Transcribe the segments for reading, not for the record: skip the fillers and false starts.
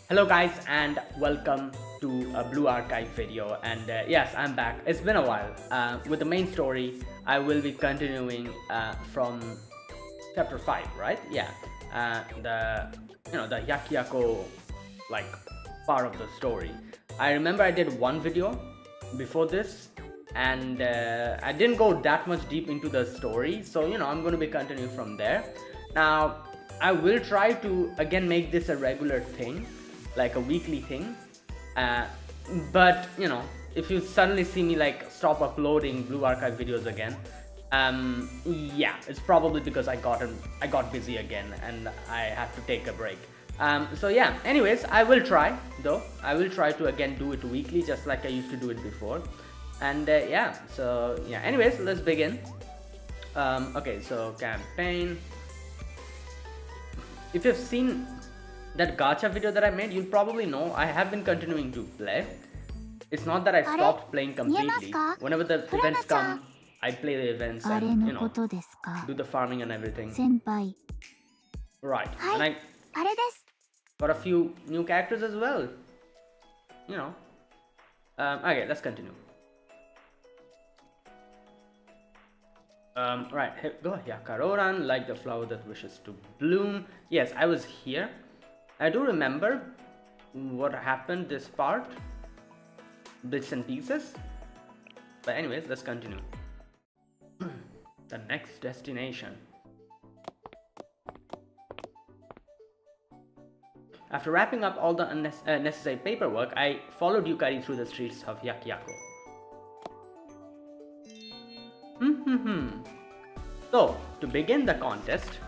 Hello guys and welcome to a Blue Archive video, and yes, I'm back. It's been a while. With the main story, I will be continuing from chapter 5, right? Yeah. The Yakyako like part of the story. I remember I did one video before this, and I didn't go that much deep into the story, so I'm going to be continuing from there. Now I will try to again make this a regular thing, like a weekly thing. uh, but if you suddenly see me like stop uploading Blue Archive videos again, yeah, it's probably because I got busy again and I have to take a break. So yeah, anyways, I will try to again do it weekly, just like I used to do it before. And yeah, so yeah, anyways, let's begin. Okay, so campaign. If you've seen that gacha video that I made, you'll probably know I have been continuing to play. It's not that I stopped playing completely. Whenever the events come, I play the events and do the farming and everything. Right, and I got a few new characters as well. Okay, let's continue. Right, here we go. Hyakkaryouran, like the flower that wishes to bloom. Yes, I was here. I do remember what happened this part, bits and pieces. But anyways, let's continue. The next destination. After wrapping up all the necessary paperwork, I followed Yukari through the streets of Hyakkayako. So, to begin the contest,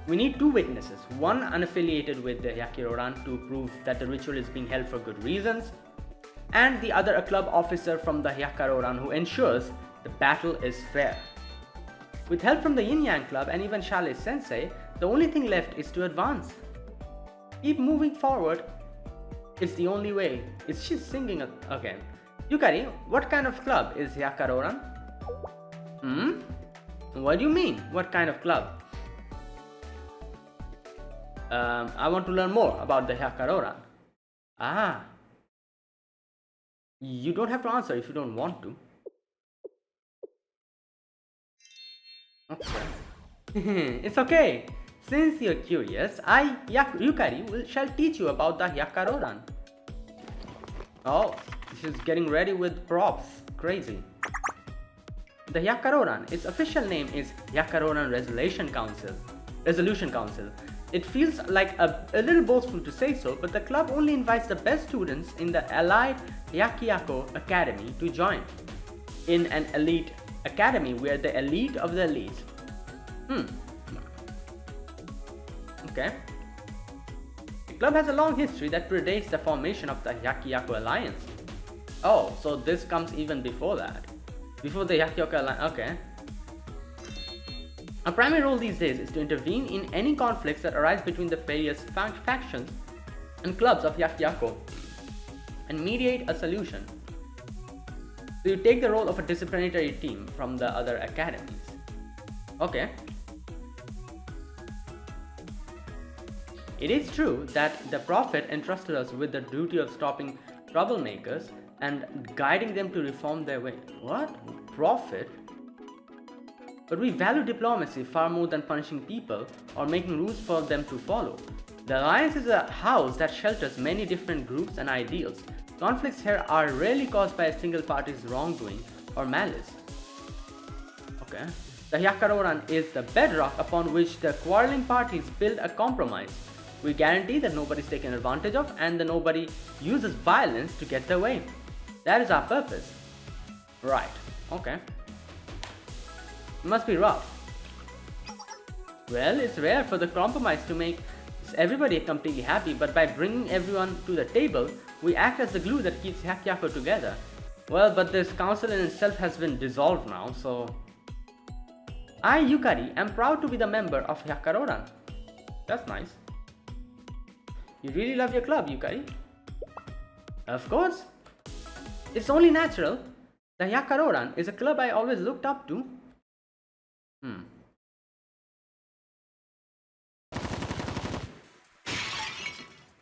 we need two witnesses, one unaffiliated with the Hyakkaryouran to prove that the ritual is being held for good reasons, and the other a club officer from the Hyakkaryouran who ensures the battle is fair. With help from the Yin Yang Club and even Shale Sensei, the only thing left is to advance. Keep moving forward. It's the only way. Is she singing? Okay. Yukari, what kind of club is Hyakkaryouran? What do you mean? What kind of club? I want to learn more about the Hyakkaryouran. Ah. You don't have to answer if you don't want to. Okay. It's okay. Since you're curious, Yukari, shall teach you about the Hyakkaryouran. Oh, she's getting ready with props. Crazy. The Hyakkaryouran, its official name is Hyakkaryouran Resolution Council. It feels like a little boastful to say so, but the club only invites the best students in the Allied Hyakkayako Academy to join in an elite academy where the elite of the elite. Okay. The club has a long history that predates the formation of the Hyakkayako Alliance. Oh, so this comes even before that. Before the Hyakkayako Alliance. Okay. Our primary role these days is to intervene in any conflicts that arise between the various factions and clubs of Hyakkayako and mediate a solution. So you take the role of a disciplinary team from the other academies. Okay. It is true that the Prophet entrusted us with the duty of stopping troublemakers and guiding them to reform their way. What? Prophet? But we value diplomacy far more than punishing people or making rules for them to follow. The Alliance is a house that shelters many different groups and ideals. Conflicts here are rarely caused by a single party's wrongdoing or malice. Okay. The Hyakkaryouran is the bedrock upon which the quarreling parties build a compromise. We guarantee that nobody is taken advantage of and that nobody uses violence to get their way. That is our purpose. Right. Okay. It must be rough. Well, it's rare for the compromise to make everybody completely happy, but by bringing everyone to the table, we act as the glue that keeps Hyakkayako together. Well, but this council in itself has been dissolved now, so... I, Yukari, am proud to be the member of Hyakkaryouran. That's nice. You really love your club, Yukari? Of course. It's only natural. The Hyakkaryouran is a club I always looked up to.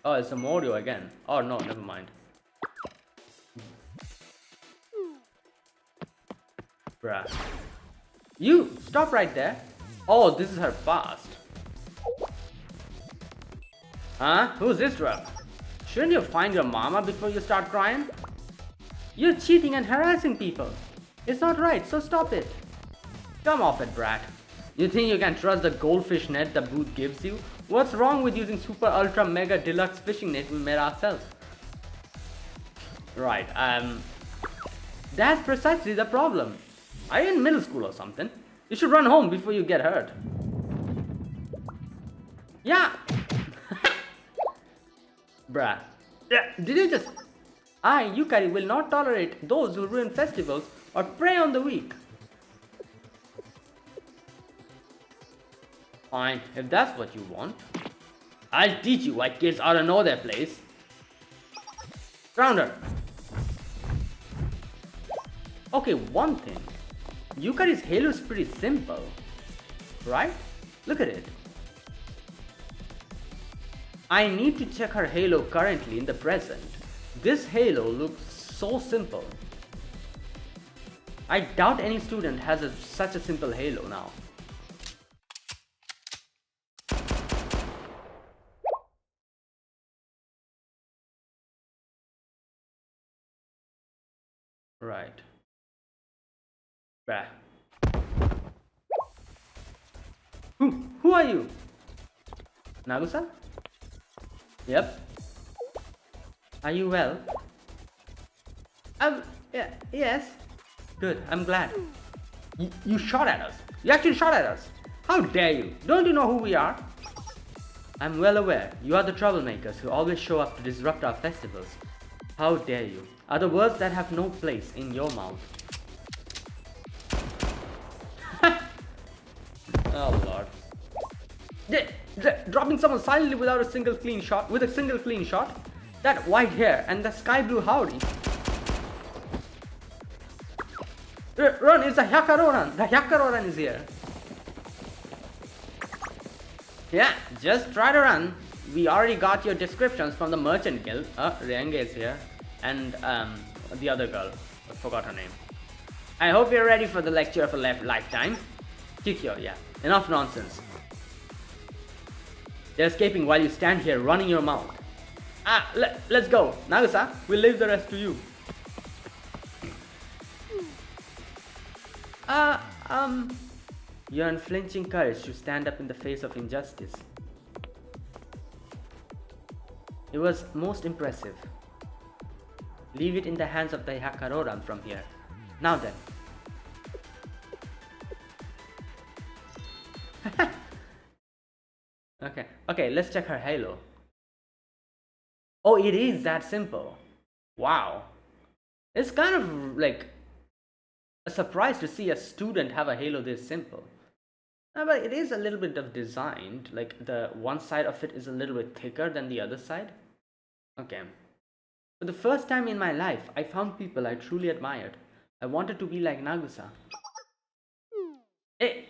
Oh, it's a Morio again. Oh no, never mind. Bruh. You! Stop right there! Oh, this is her past. Huh? Who's this drug? Shouldn't you find your mama before you start crying? You're cheating and harassing people. It's not right, so stop it. Come off it, brat. You think you can trust the goldfish net the booth gives you? What's wrong with using super ultra mega deluxe fishing net we made ourselves? Right, that's precisely the problem. Are you in middle school or something? You should run home before you get hurt. Yeah. Bruh. Yeah, did you just... I, Hyakkaryouran, will not tolerate those who ruin festivals or prey on the weak. Fine, if that's what you want. I'll teach you why kids ought to know their place. Ground her. Okay, one thing. Hyakkaryouran's halo is pretty simple. Right? Look at it. I need to check her halo currently in the present. This halo looks so simple. I doubt any student has such a simple halo now. Right. Bruh. Who are you? Nagusa? Yep. Are you well? Yeah, yes. Good, I'm glad. You shot at us. You actually shot at us. How dare you? Don't you know who we are? I'm well aware. You are the troublemakers who always show up to disrupt our festivals. How dare you? Are the words that have no place in your mouth. Oh lord. Dropping someone silently without a single clean shot, with a single clean shot? That white hair and the sky blue howdy. Run, it's the Hyakkaryouran. The Hyakkaryouran is here. Yeah, just try to run. We already got your descriptions from the merchant guild. Ryenge is here. And the other girl. I forgot her name. I hope you're ready for the lecture of a lifetime. Kikyo, yeah. Enough nonsense. They're escaping while you stand here running your mouth. Let's go. Nagusa, we'll leave the rest to you. Your unflinching courage to stand up in the face of injustice. It was most impressive. Leave it in the hands of the Hyakkaryouran from here. Now then. Okay, let's check her halo. Oh, it is that simple. Wow. It's kind of like a surprise to see a student have a halo this simple. But it is a little bit of designed, like the one side of it is a little bit thicker than the other side. Okay. For the first time in my life, I found people I truly admired. I wanted to be like Nagusa.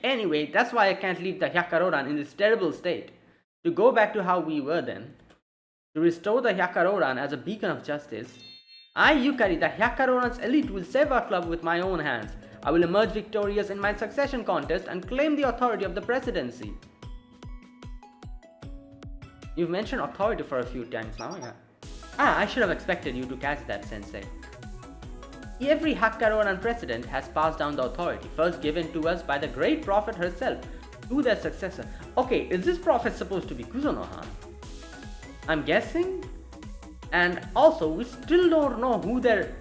Anyway, that's why I can't leave the Hyakkaryouran in this terrible state. To go back to how we were then. To restore the Hyakkaryouran as a beacon of justice. I, Hyakkaryouran, the Hyakkaryouran's elite, will save our club with my own hands. I will emerge victorious in my succession contest and claim the authority of the presidency. You've mentioned authority for a few times now, yeah. I should have expected you to catch that, Sensei. Every Hyakkaryouran president has passed down the authority, first given to us by the great prophet herself, to their successor. Okay, is this prophet supposed to be Kuzono-han? I'm guessing? And also, we still don't know who their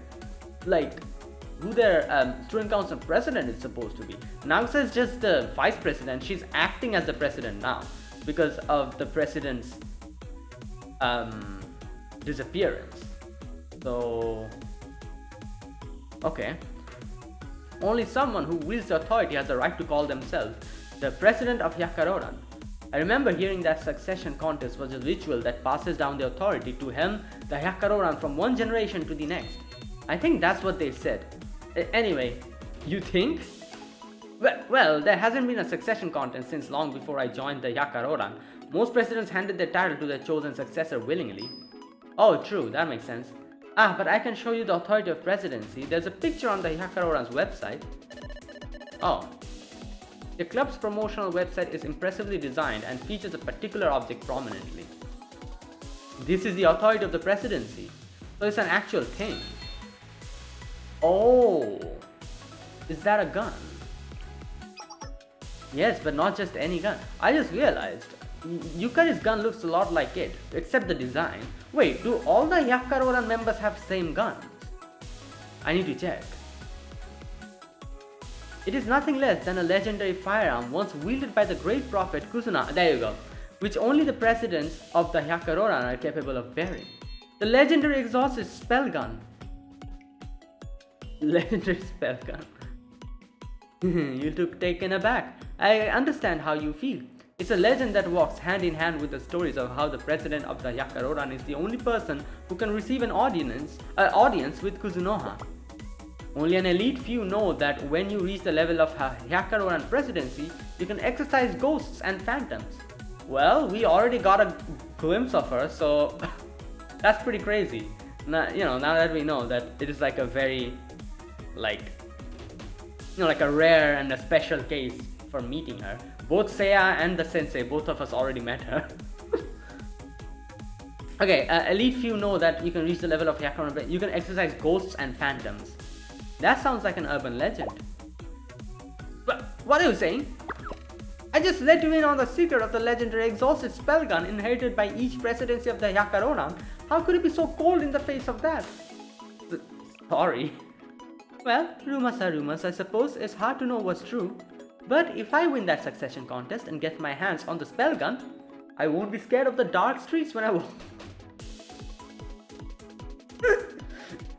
student council president is supposed to be. Nagusa is just the vice president. She's acting as the president now because of the president's disappearance. So, okay. Only someone who wields authority has the right to call themselves the president of Hyakkaryouran. I remember hearing that succession contest was a ritual that passes down the authority to helm the Hyakkaryouran from one generation to the next. I think that's what they said. Anyway, you think? Well, there hasn't been a succession contest since long before I joined the Hyakkaryouran. Most presidents handed their title to their chosen successor willingly. Oh, true, that makes sense. Ah, but I can show you the authority of presidency. There's a picture on the Hyakkaryouran's website. Oh. The club's promotional website is impressively designed and features a particular object prominently. This is the authority of the presidency. So it's an actual thing. Oh. Is that a gun? Yes, but not just any gun. I just realized Yukari's gun looks a lot like it, except the design. Wait, do all the Hyakkaryouran members have the same gun? I need to check. It is nothing less than a legendary firearm once wielded by the great prophet Kusuna. There you go. Which only the presidents of the Hyakkaryouran are capable of bearing. The legendary exhaust is spell gun. Legendary spell gun. You look taken aback. I understand how you feel. It's a legend that walks hand in hand with the stories of how the president of the Hyakkaryouran is the only person who can receive an audience with Kuzunoha. Only an elite few know that when you reach the level of Hyakkaryouran presidency, you can exercise ghosts and phantoms. Well, we already got a glimpse of her, so that's pretty crazy. Now that we know that it is like a very, like a rare and a special case for meeting her. Both Seiya and the sensei, both of us already met her. Okay, elite few know that you can reach the level of Hyakkaryouran. You can exercise ghosts and phantoms. That sounds like an urban legend. What are you saying? I just let you in on the secret of the legendary exhausted spell gun inherited by each presidency of the Hyakkaryouran. How could you be so cold in the face of that? Sorry. Well, rumors are rumors, I suppose. It's hard to know what's true. But if I win that succession contest and get my hands on the spell gun, I won't be scared of the dark streets when I walk.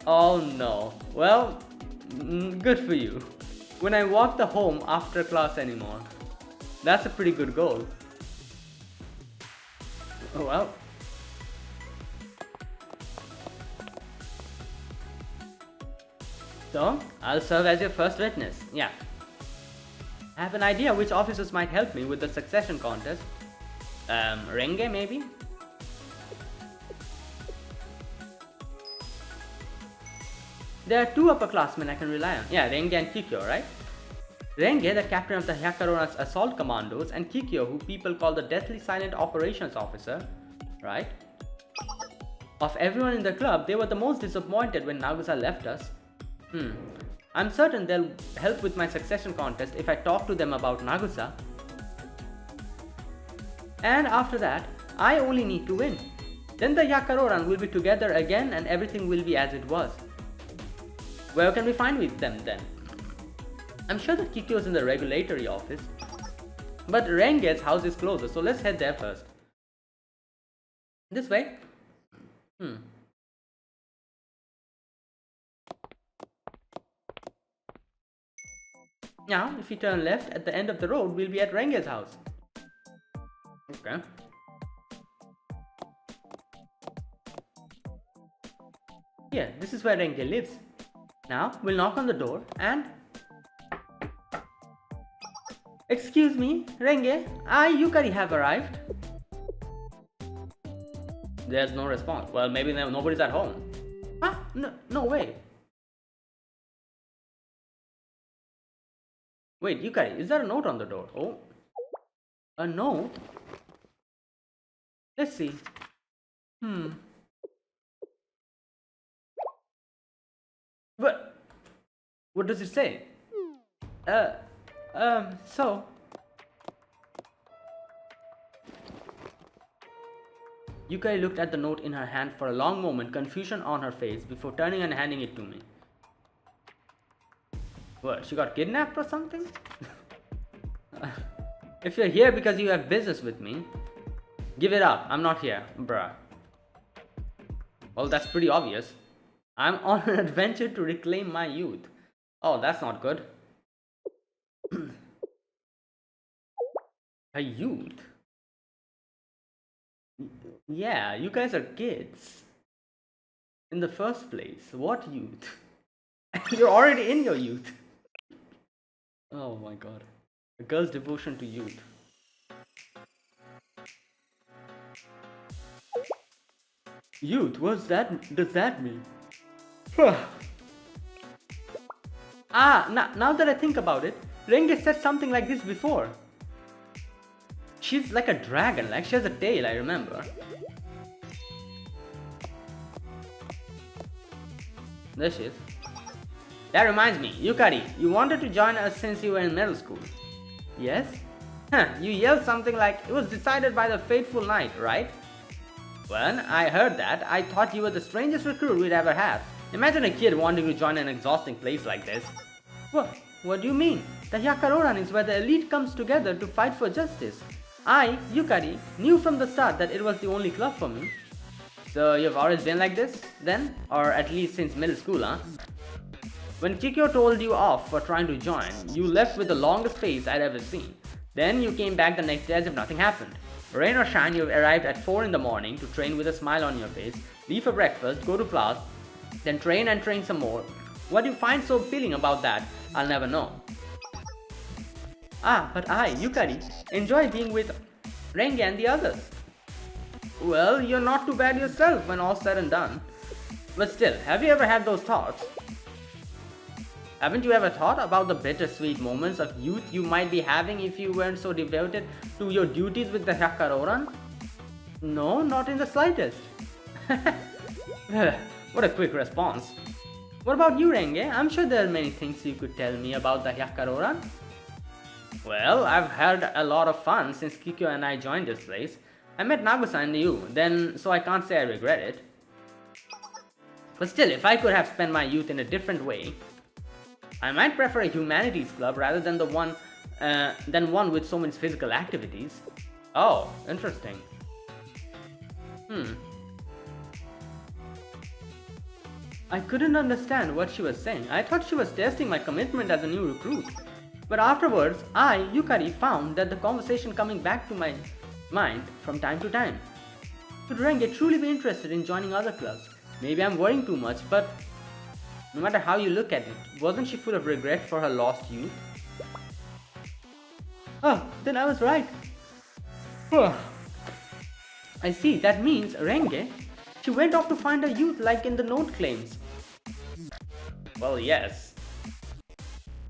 Oh no. Well, good for you. When I walk the home after class anymore. That's a pretty good goal. Oh well. So, I'll serve as your first witness. Yeah. I have an idea which officers might help me with the succession contest. Renge maybe? There are two upperclassmen I can rely on. Yeah, Renge and Kikyo, right? Renge, the captain of the Hyakkaryouran's assault commandos, and Kikyo, who people call the deathly silent operations officer, right? Of everyone in the club, they were the most disappointed when Nagusa left us. I'm certain they'll help with my succession contest if I talk to them about Nagusa. And after that, I only need to win. Then the Hyakkaryouran will be together again and everything will be as it was. Where can we find with them then? I'm sure that Kikyo is in the regulatory office. But Renge's house is closer, so let's head there first. This way? Now, if we turn left at the end of the road, we'll be at Renge's house. Okay. Here, this is where Renge lives. Now, we'll knock on the door and... Excuse me, Renge, I, Yukari, have arrived. There's no response. Well, maybe nobody's at home. Huh? No way. Wait, Yukari, is there a note on the door? Oh. A note? Let's see. What does it say? So... Yukari looked at the note in her hand for a long moment, confusion on her face, before turning and handing it to me. What, she got kidnapped or something? If you're here because you have business with me, give it up. I'm not here, bruh. Well, that's pretty obvious. I'm on an adventure to reclaim my youth. Oh, that's not good. A youth? Yeah, you guys are kids. In the first place, what youth? You're already in your youth. Oh my god. A girl's devotion to youth. Youth, does that mean? Now that I think about it, Renge said something like this before. She's like a dragon, like she has a tail, I remember. There she is. That reminds me, Yukari, you wanted to join us since you were in middle school. Yes? Huh, you yelled something like it was decided by the fateful night, right? When I heard that, I thought you were the strangest recruit we'd ever had. Imagine a kid wanting to join an exhausting place like this. What do you mean? The Hyakkaryouran is where the elite comes together to fight for justice. I, Yukari, knew from the start that it was the only club for me. So you've always been like this, then? Or at least since middle school, huh? When Kikyo told you off for trying to join, you left with the longest face I'd ever seen. Then you came back the next day as if nothing happened. Rain or shine, you arrived at 4 in the morning to train with a smile on your face, leave for breakfast, go to class, then train and train some more. What you find so appealing about that, I'll never know. But I, Yukari, enjoy being with Renge and the others. Well, you're not too bad yourself when all's said and done. But still, have you ever had those thoughts? Haven't you ever thought about the bittersweet moments of youth you might be having if you weren't so devoted to your duties with the Hyakkaryouran? No, not in the slightest. What a quick response. What about you, Renge? I'm sure there are many things you could tell me about the Hyakkaryouran. Well, I've had a lot of fun since Kikyo and I joined this place. I met Nagusa and you, so I can't say I regret it. But still, if I could have spent my youth in a different way, I might prefer a humanities club rather than one with so many physical activities. Oh, interesting. I couldn't understand what she was saying. I thought she was testing my commitment as a new recruit. But afterwards, I, Yukari, found that the conversation coming back to my mind from time to time. Could Renge truly be interested in joining other clubs? Maybe I'm worrying too much, but no matter how you look at it, wasn't she full of regret for her lost youth? Oh, then I was right. I see, that means Renge, she went off to find her youth like in the note claims. Well, yes.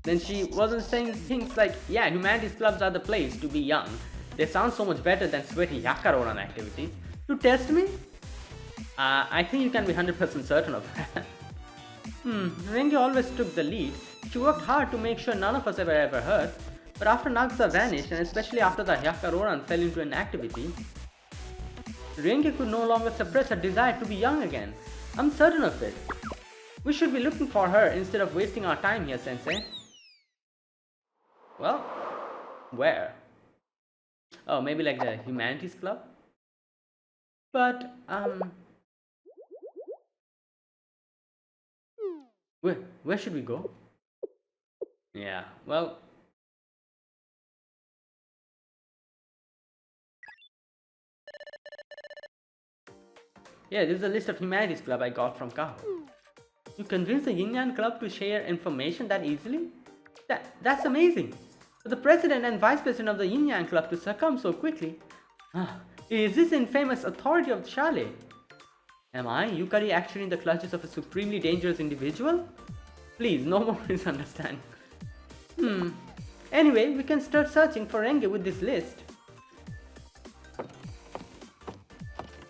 Then she wasn't saying things like, yeah, humanities clubs are the place to be young. They sound so much better than sweaty Hyakkaryouran activities. To test me? I think you can be 100% certain of that. Renge always took the lead. She worked hard to make sure none of us were ever hurt. But after Nagasa vanished, and especially after the Hyakkaryouran fell into inactivity, Renge could no longer suppress her desire to be young again. I'm certain of it. We should be looking for her instead of wasting our time here, Sensei. Well, where? Oh, maybe like the humanities club? But, where should we go? Yeah, well, yeah, this is a list of humanities club I got from Kaho. You convinced the Yin Yang club to share information that easily? That's amazing. For the president and vice president of the Yin Yang club to succumb so quickly. Is this infamous authority of the chalet? Am I, Yukari, actually in the clutches of a supremely dangerous individual? Please, no more misunderstanding. Anyway, we can start searching for Renge with this list.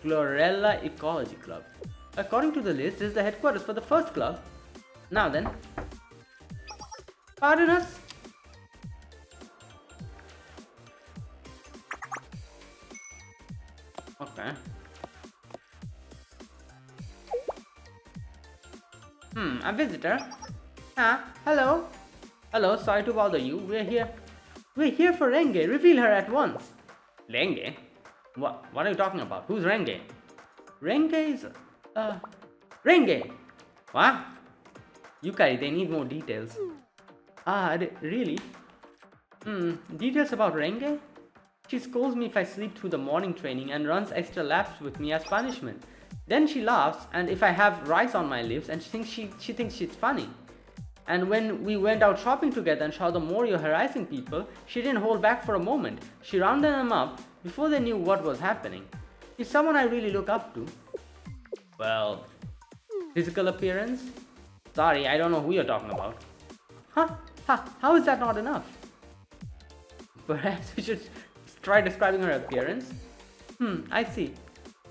Chlorella Ecology Club. According to the list, this is the headquarters for the first club. Now then. Pardon us? Okay. A visitor? Hello? Hello, sorry to bother you. We're here for Renge. Reveal her at once. Renge? What are you talking about? Who's Renge? Renge is... Renge! What? Yukari, they need more details. Really? Details about Renge? She scolds me if I sleep through the morning training and runs extra laps with me as punishment. Then she laughs, and if I have rice on my lips, and she thinks she's funny. And when we went out shopping together and saw the Morio harassing people, she didn't hold back for a moment. She rounded them up before they knew what was happening. She's someone I really look up to. Well, physical appearance? Sorry, I don't know who you're talking about. Huh? How is that not enough? Perhaps we should try describing her appearance. I see.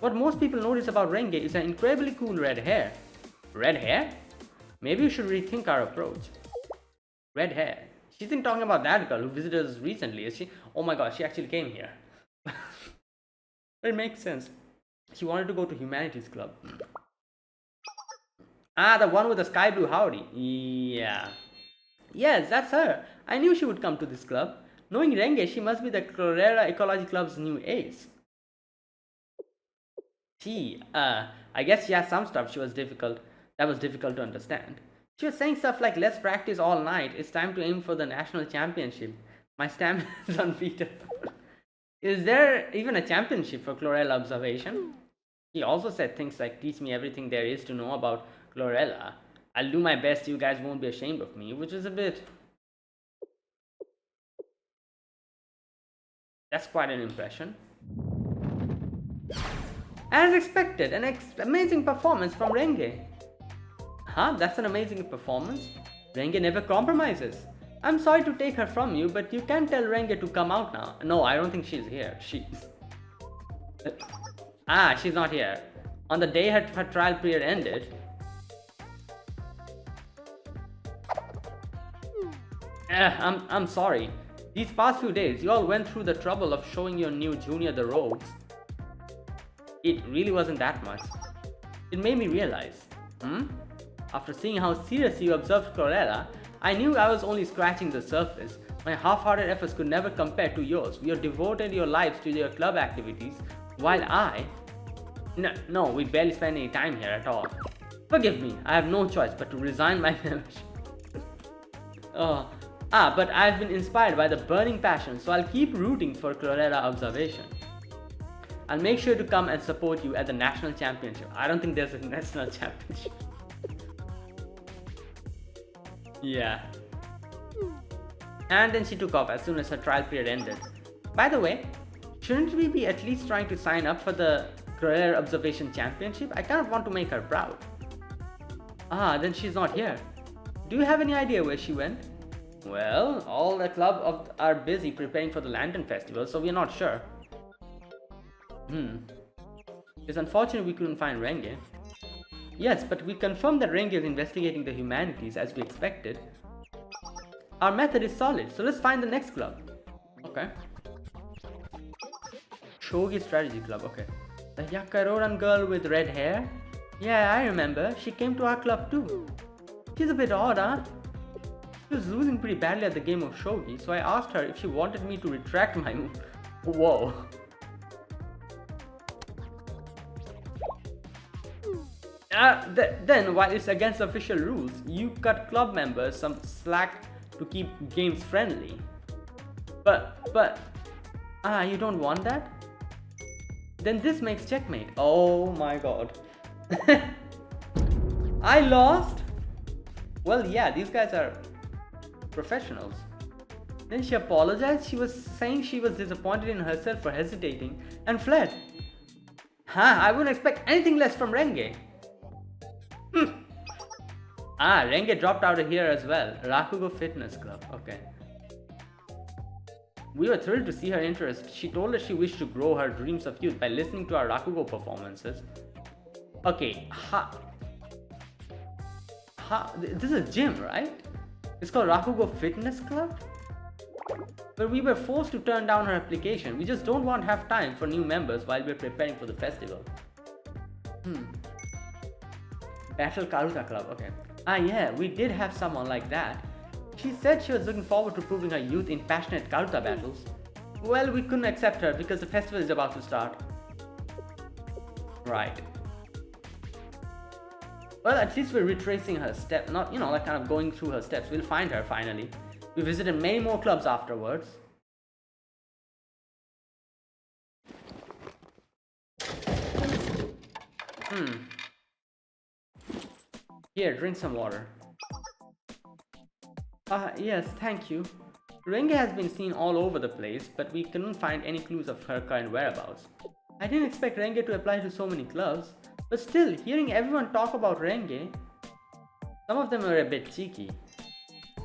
What most people notice about Renge is her incredibly cool red hair. Red hair? Maybe we should rethink our approach. Red hair. She isn't talking about that girl who visited us recently, is she? Oh my god, she actually came here. It makes sense. She wanted to go to Humanities Club. Ah, the one with the sky blue howdy. Yeah. Yes, that's her. I knew she would come to this club. Knowing Renge, she must be the Chlorella Ecology Club's new ace. I guess she has some stuff that was difficult to understand. She was saying stuff like, let's practice all night, it's time to aim for the national championship. My stamina is unbeatable. Is there even a championship for Chlorella observation? He also said things like, teach me everything there is to know about Chlorella. I'll do my best, you guys won't be ashamed of me, which is a bit... That's quite an impression. As expected, an amazing performance from Renge. Huh? That's an amazing performance? Renge never compromises. I'm sorry to take her from you, but you can tell Renge to come out now. No, I don't think she's here. She's not here. On the day her trial period ended. I'm sorry. These past few days, you all went through the trouble of showing your new junior the ropes. It really wasn't that much. It made me realize, after seeing how seriously you observed Chlorella, I knew I was only scratching the surface. My half-hearted efforts could never compare to yours. You devoted your lives to your club activities, while No, we barely spend any time here at all. Forgive me, I have no choice but to resign my membership. But I've been inspired by the burning passion, so I'll keep rooting for Chlorella observation. I'll make sure to come and support you at the national championship. I don't think there's a national championship. Yeah. And then she took off as soon as her trial period ended. By the way, shouldn't we be at least trying to sign up for the Career Observation Championship? I kind of want to make her proud. Then she's not here. Do you have any idea where she went? Well, all the club are busy preparing for the Lantern Festival, so we're not sure. It's unfortunate we couldn't find Renge. Yes, but we confirmed that Renge is investigating the humanities as we expected. Our method is solid, so let's find the next club. Okay. Shogi Strategy Club, okay. The Hyakkaryouran girl with red hair? Yeah, I remember. She came to our club too. She's a bit odd, huh? She was losing pretty badly at the game of Shogi, so I asked her if she wanted me to retract my move. Whoa. Then, while it's against official rules, you cut club members some slack to keep games friendly. But, you don't want that? Then this makes checkmate. Oh my god. I lost? Well, yeah, these guys are professionals. Then she apologized. She was saying she was disappointed in herself for hesitating and fled. I wouldn't expect anything less from Renge. Renge dropped out of here as well. Rakugo Fitness Club. Okay. We were thrilled to see her interest. She told us she wished to grow her dreams of youth by listening to our Rakugo performances. Okay. This is a gym, right? It's called Rakugo Fitness Club? But we were forced to turn down her application. We just don't want to have time for new members while we're preparing for the festival. Battle Karuta Club, okay. Yeah, we did have someone like that. She said she was looking forward to proving her youth in passionate Karuta battles. Well, we couldn't accept her because the festival is about to start. Right. Well, at least we're retracing her steps, not, like kind of going through her steps. We'll find her finally. We visited many more clubs afterwards. Here, drink some water. Yes, thank you. Renge has been seen all over the place, but we couldn't find any clues of her current whereabouts. I didn't expect Renge to apply to so many clubs, but still, hearing everyone talk about Renge, some of them were a bit cheeky.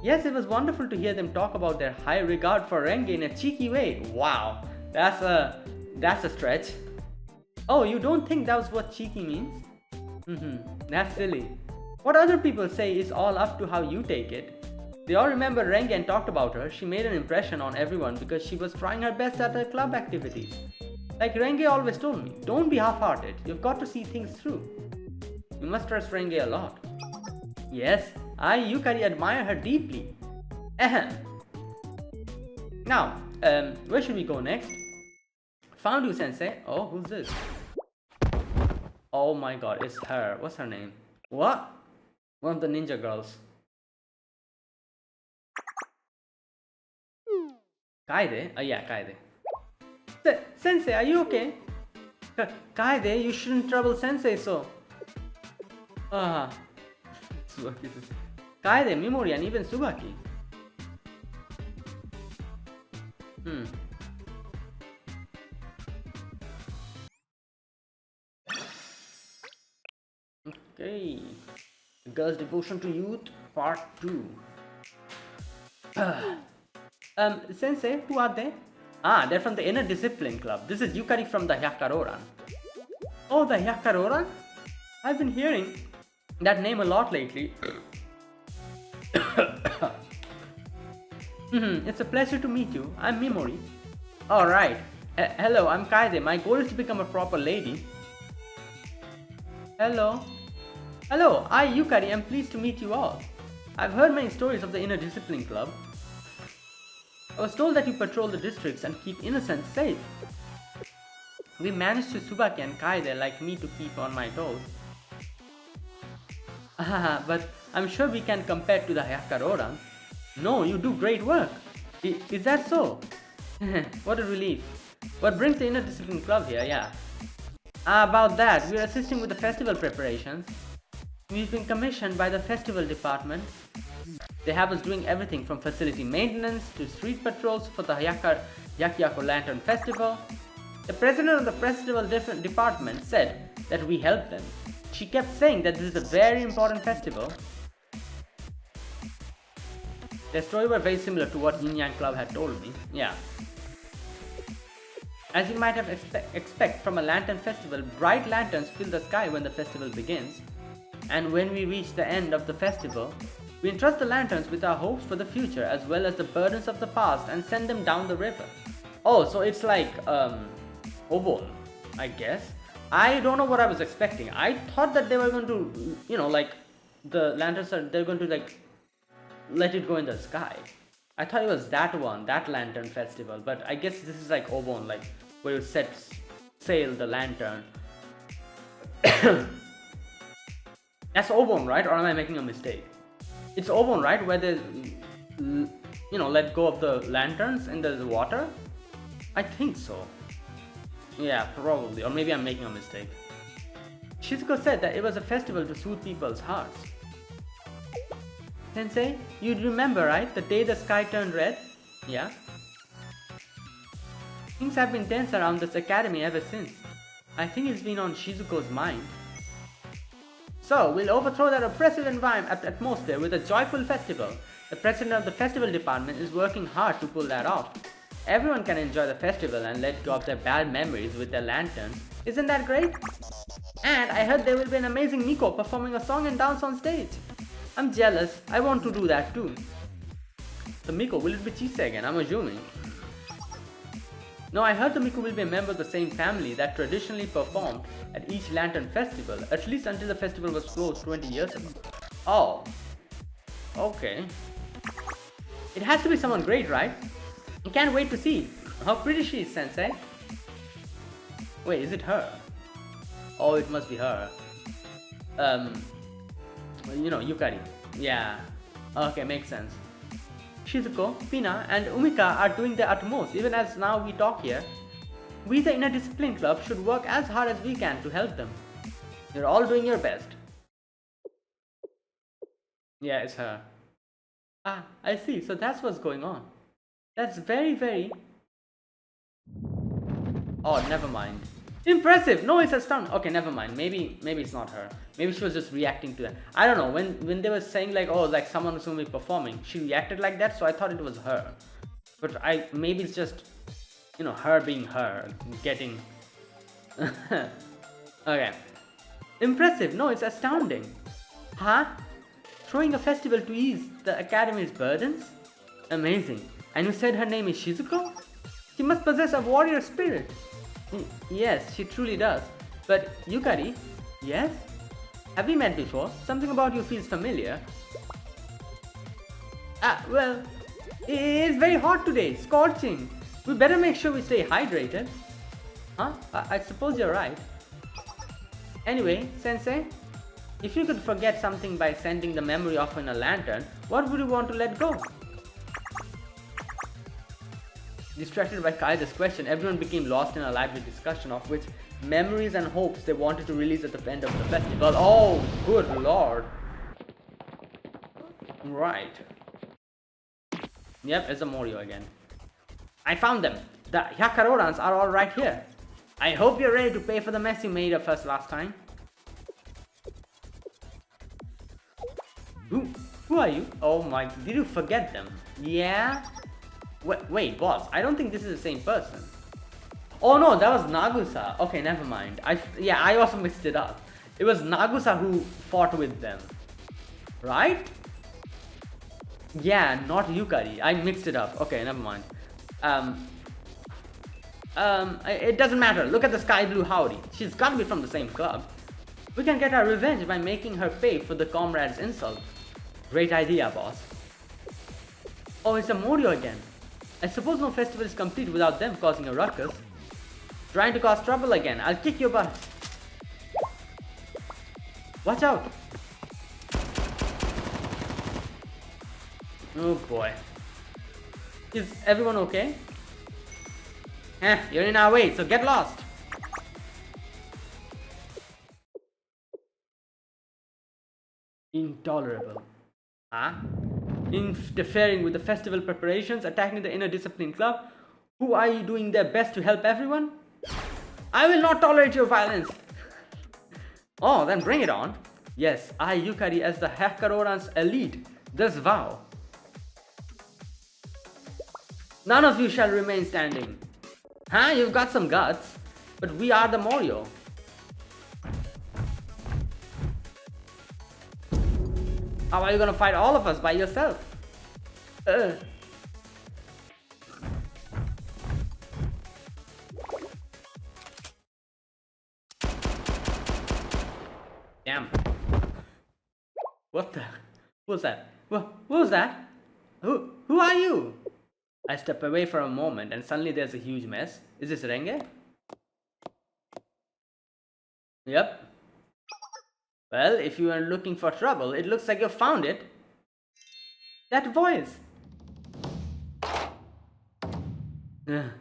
Yes, it was wonderful to hear them talk about their high regard for Renge in a cheeky way. Wow, that's a stretch. Oh, you don't think that was what cheeky means? That's silly. What other people say is all up to how you take it. They all remember Renge and talked about her. She made an impression on everyone because she was trying her best at her club activities. Like Renge always told me, don't be half-hearted. You've got to see things through. You must trust Renge a lot. Yes, I, Yukari, admire her deeply. Ahem. Now, where should we go next? Found you, Sensei. Oh, who's this? Oh my god, it's her. What's her name? What? One of the ninja girls. Kaede? Yeah, Kaede. Sensei, are you okay? Kaede, you shouldn't trouble Sensei so. Ah. Kaede, Mimori, and even Subaki. Okay. The Girl's Devotion to Youth, Part 2. Sensei, who are they? Ah, they're from the Inner Discipline Club. This is Yukari from the Hyakkaryouran. Oh, the Hyakkaryouran? I've been hearing that name a lot lately. It's a pleasure to meet you. I'm Mimori. Alright. Hello, I'm Kaede. My goal is to become a proper lady. Hello. Hello, I, Yukari, am pleased to meet you all. I've heard many stories of the Inner Discipline Club. I was told that you patrol the districts and keep innocents safe. We managed to Subaki and Kaede like me to keep on my toes. But I'm sure we can compare to the Hyakkaryouran. No, you do great work. Is that so? What a relief. What brings the Inner Discipline Club here, yeah. About that, we are assisting with the festival preparations. We've been commissioned by the festival department. They have us doing everything from facility maintenance to street patrols for the Hyakkaryouran Lantern Festival. The president of the festival department said that we help them. She kept saying that this is a very important festival. Their story were very similar to what Yin Yang Club had told me. Yeah. As you might have expect from a lantern festival, bright lanterns fill the sky when the festival begins. And when we reach the end of the festival, we entrust the lanterns with our hopes for the future as well as the burdens of the past and send them down the river. Oh, so it's like, Obol, I guess. I don't know what I was expecting. I thought that they were going to, like, the lanterns they're going to, like, let it go in the sky. I thought it was that one, that lantern festival, but I guess this is like Obon, like, where you sail the lantern. That's Obon, right? Or am I making a mistake? It's Obon, right? Where they, let go of the lanterns in the water? I think so. Yeah, probably. Or maybe I'm making a mistake. Shizuko said that it was a festival to soothe people's hearts. Sensei, you remember, right? The day the sky turned red? Yeah? Things have been tense around this academy ever since. I think it's been on Shizuko's mind. So, we'll overthrow that oppressive atmosphere with a joyful festival. The president of the festival department is working hard to pull that off. Everyone can enjoy the festival and let go of their bad memories with their lanterns. Isn't that great? And I heard there will be an amazing Miko performing a song and dance on stage. I'm jealous. I want to do that too. The Miko, will it be Chise again? I'm assuming. No, I heard the Miko will be a member of the same family that traditionally performed at each lantern festival, at least until the festival was closed 20 years ago. Oh. Okay. It has to be someone great, right? I can't wait to see how pretty she is, Sensei. Wait, is it her? Oh, it must be her. Yukari. Yeah. Okay, makes sense. Shizuko, Pina, and Umika are doing their utmost even as now we talk here. We, the Inner Discipline Club, should work as hard as we can to help them. You're all doing your best. Yeah, it's her. Ah, I see. So that's what's going on. That's very, very. Oh, never mind. Impressive. No, it's astounding. Okay, never mind. Maybe it's not her. Maybe she was just reacting to that. I don't know. When they were saying like, oh, like someone who's gonna be performing, she reacted like that. So I thought it was her. But maybe it's just, her being her, getting. Okay. Impressive. No, it's astounding. Huh? Throwing a festival to ease the academy's burdens? Amazing. And you said her name is Shizuko? She must possess a warrior spirit. Yes, she truly does. But Yukari? Yes? Have we met before? Something about you feels familiar. Well, it's very hot today, scorching. We better make sure we stay hydrated. Huh? I suppose you're right. Anyway, Sensei, if you could forget something by sending the memory off in a lantern, what would you want to let go? Distracted by Kaida's question, everyone became lost in a lively discussion of which memories and hopes they wanted to release at the end of the festival. Oh, good lord. Right. Yep, it's a Morio again. I found them. The Hyakkaryourans are all right here. I hope you're ready to pay for the mess you made of us last time. Who are you? Oh my, did you forget them? Yeah? Wait, boss, I don't think this is the same person. Oh no, that was Nagusa. Okay, never mind. I also mixed it up. It was Nagusa who fought with them. Right? Yeah, not Yukari. I mixed it up. Okay, never mind. It doesn't matter. Look at the sky blue howdy. She's gotta be from the same club. We can get our revenge by making her pay for the comrade's insult. Great idea, boss. Oh, it's a Morio again. I suppose no festival is complete without them causing a ruckus. Trying to cause trouble again. I'll kick your butt. Watch out. Oh boy. Is everyone okay? You're in our way, so get lost. Intolerable. Huh? Interfering with the festival preparations, attacking the inner discipline club. Who are you doing their best to help everyone? I will not tolerate your violence. Oh, then bring it on. Yes, I, Yukari, as the Hyakkaryouran's elite, thus vow. None of you shall remain standing. Huh? You've got some guts, but we are the Morio. How are you gonna fight all of us by yourself? Damn. What the? What was that? What was that? Who are you? I step away for a moment and suddenly there's a huge mess. Is this Renge? Yep. Well, if you are looking for trouble, it looks like you found it. That voice. The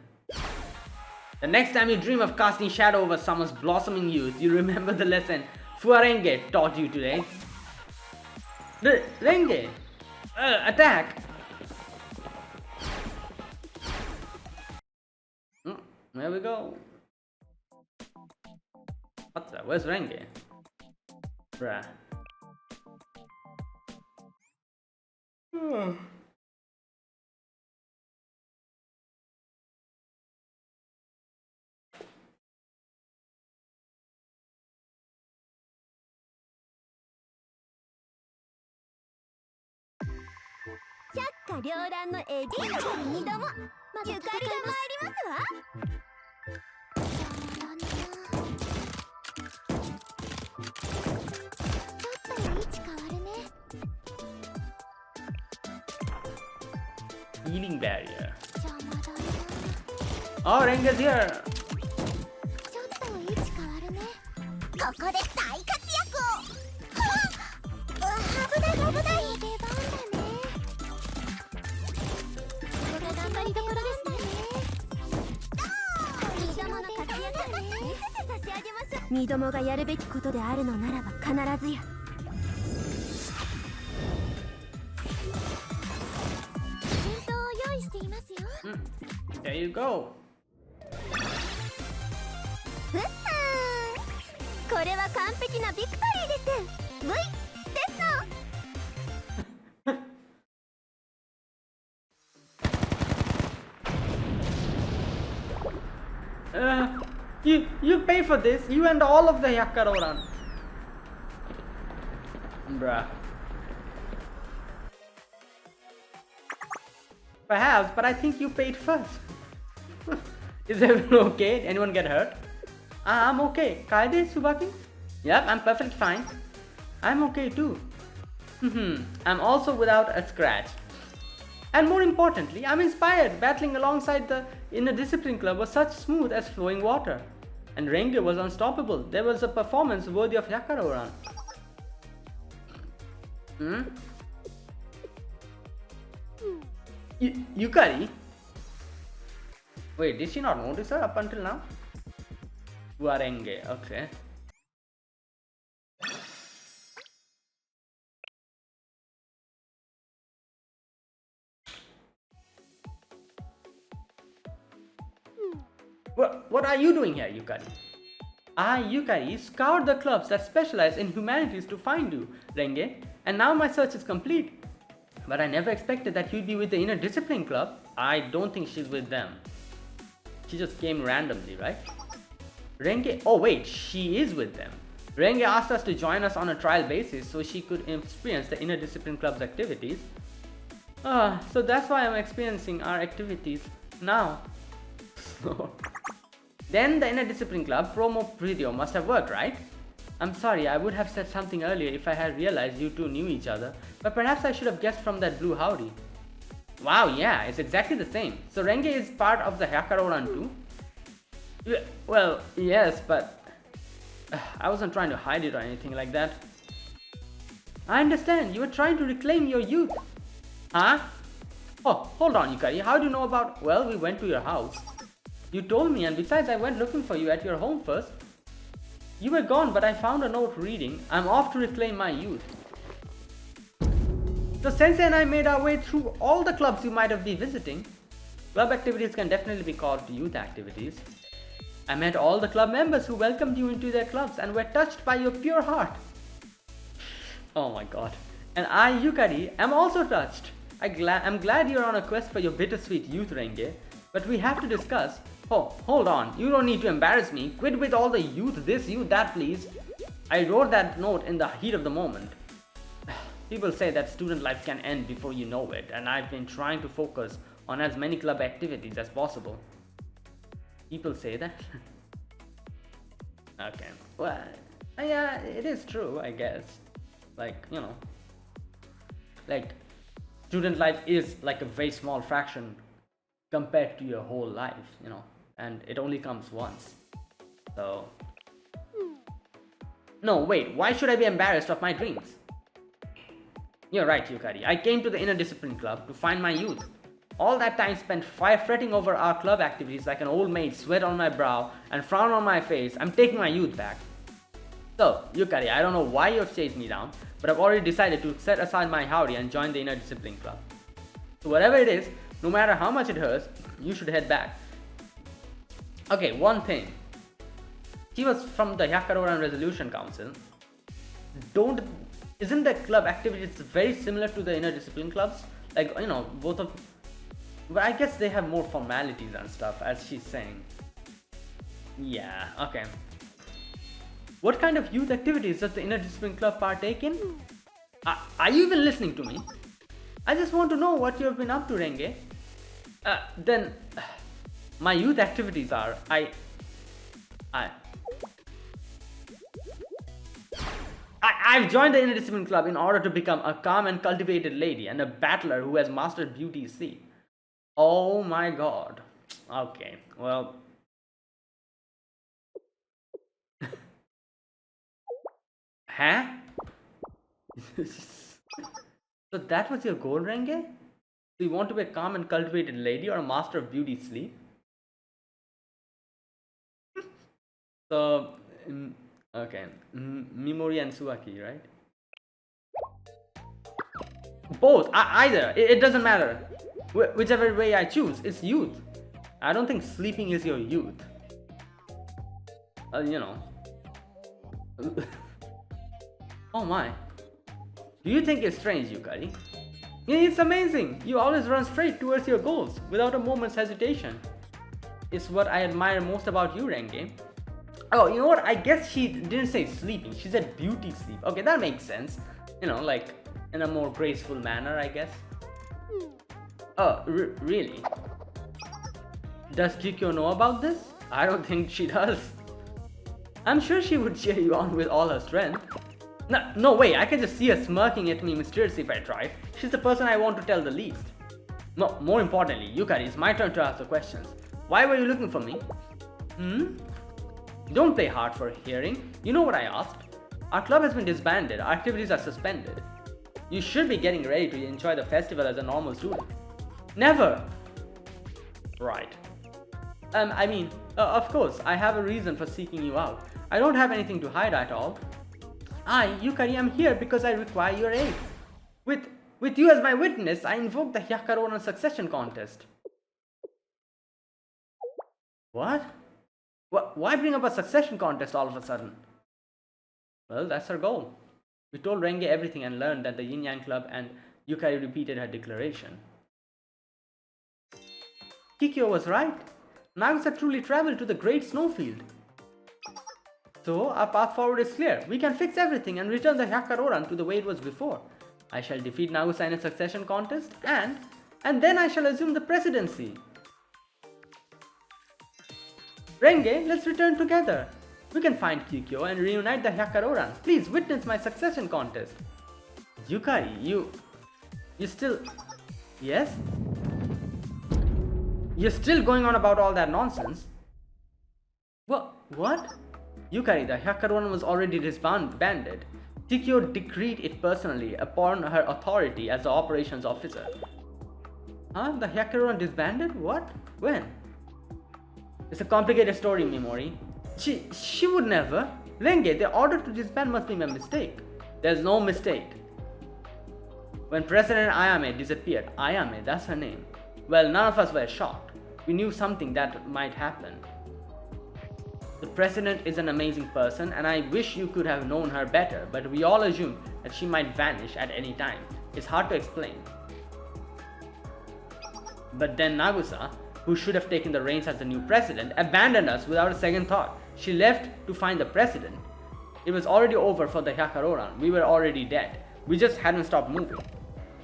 next time you dream of casting shadow over someone's blossoming youth, you remember the lesson Fuarenge taught you today. Renge! Attack! There we go. What's that? Where's Renge? Bruh. Hyakkaryouran のエディーに2度もゆかりが参りますわ。ちょっと位置変わるね。Healing barrier. 邪魔だな。 Oh, Renge's here. ちょっと位置変わるね。ここで大活躍を。危ない危ない。出番だね。ここが頑張りどころですね。二度もの活躍だね。見せて差し上げましょう。二度もがやるべきことであるのならば必ずや。There you go. ふっはーこれは完璧なビクトリーです V ですの You pay for this, you and all of the Hyakkaryouran. Bruh. Perhaps, but I think you paid first. Is everyone okay? Anyone get hurt? I'm okay. Kaide, Subaki? Yep, I'm perfectly fine. I'm okay too. I'm also without a scratch. And more importantly, I'm inspired. Battling alongside the inner discipline club was such smooth as flowing water. And Renge was unstoppable. There was a performance worthy of Hyakkaryouran. Yukari? Wait, did she not notice her up until now? Renge, okay. What are you doing here, Yukari? I, Yukari, scoured the clubs that specialize in humanities to find you, Renge, and now my search is complete. But I never expected that you'd be with the inner discipline club. I don't think she's with them. She just came randomly, right? Renge, oh wait, she is with them. Renge asked us to join us on a trial basis so she could experience the inner discipline club's activities. So that's why I'm experiencing our activities now. Then the inner discipline club promo video must have worked, right? I'm sorry, I would have said something earlier if I had realized you two knew each other, but perhaps I should have guessed from that blue howdy. Wow, yeah, it's exactly the same. So Renge is part of the Hyakkaryouran too? Well, yes, but I wasn't trying to hide it or anything like that. I understand, you were trying to reclaim your youth. Huh? Oh, hold on, Yukari, how do you know about... Well, we went to your house. You told me, and besides I went looking for you at your home first. You were gone, but I found a note reading, I'm off to reclaim my youth. So Sensei and I made our way through all the clubs you might have been visiting. Club activities can definitely be called youth activities. I met all the club members who welcomed you into their clubs and were touched by your pure heart. Oh my god. And I, Yukari, am also touched. I'm glad you're on a quest for your bittersweet youth, Renge. But we have to discuss. Oh, hold on. You don't need to embarrass me. Quit with all the youth this, youth that, please. I wrote that note in the heat of the moment. People say that student life can end before you know it, and I've been trying to focus on as many club activities as possible. People say that? Okay. Well, yeah, it is true, I guess. Like, you know. Like, student life is like a very small fraction compared to your whole life, you know, and it only comes once. So no, wait, why should I be embarrassed of my dreams? You're right, Yukari. I came to the inner discipline club to find my youth. All that time spent fretting over our club activities like an old maid, sweat on my brow and frown on my face. I'm taking my youth back. So, Yukari, I don't know why you've chased me down, but I've already decided to set aside my howdy and join the inner discipline club. So whatever it is, no matter how much it hurts, you should head back. Okay, one thing. He was from the Hyakkaryouran Resolution Council. Isn't the club activities very similar to the inner discipline clubs? Like, you know, both of... But I guess they have more formalities and stuff, as she's saying. Yeah, okay. What kind of youth activities does the inner discipline club partake in? Are you even listening to me? I just want to know what you have been up to, Renge. Then, my youth activities are, I've joined the inner discipline club in order to become a calm and cultivated lady and a battler who has mastered beauty's sea. Oh my god. Okay, well... Huh? So that was your goal, Renge? So you want to be a calm and cultivated lady or a master of beauty sleep? So, okay, Mimori and Suaki, right? Both, either, it doesn't matter. Whichever way I choose, it's youth. I don't think sleeping is your youth. You know. Oh my. Do you think it's strange, Yukari? Yeah, it's amazing. You always run straight towards your goals without a moment's hesitation. It's what I admire most about you, Renge. Oh, you know what? I guess she didn't say sleeping. She said beauty sleep. Okay, that makes sense. You know, like in a more graceful manner, I guess. Oh, really? Does Kikyo know about this? I don't think she does. I'm sure she would cheer you on with all her strength. No way, I can just see her smirking at me mysteriously if I tried. She's the person I want to tell the least. No, more importantly, Yukari, it's my turn to ask the questions. Why were you looking for me? Don't play hard for hearing. You know what I asked? Our club has been disbanded, our activities are suspended. You should be getting ready to enjoy the festival as a normal student. Never! Right. Of course, I have a reason for seeking you out. I don't have anything to hide at all. I, Yukari, am here because I require your aid. With you as my witness, I invoke the Hyakkaryouran succession contest. What? Why bring up a succession contest all of a sudden? Well, that's her goal. We told Renge everything and learned that the Yin Yang Club, and Yukari repeated her declaration. Kikyo was right. Nagusa truly traveled to the Great Snowfield. So, our path forward is clear. We can fix everything and return the Hyakkaryouran to the way it was before. I shall defeat Nagusa in a succession contest and then I shall assume the presidency. Renge, let's return together. We can find Kikyo and reunite the Hyakkaryouran. Please witness my succession contest. Yukari, you still... Yes? You're still going on about all that nonsense? What? Yukari, the Hyakkaryouran was already disbanded. Kikyo decreed it personally upon her authority as the operations officer. Huh? The Hyakkaryouran disbanded? What? When? It's a complicated story, Mimori. She would never. Renge, the order to disband must be a mistake. There's no mistake. When President Ayame disappeared, Ayame, that's her name, well, none of us were shocked. We knew something that might happen. The president is an amazing person and I wish you could have known her better, but we all assumed that she might vanish at any time. It's hard to explain. But then Nagusa, who should have taken the reins as the new president, abandoned us without a second thought. She left to find the president. It was already over for the Hyakkaryouran. We were already dead. We just hadn't stopped moving.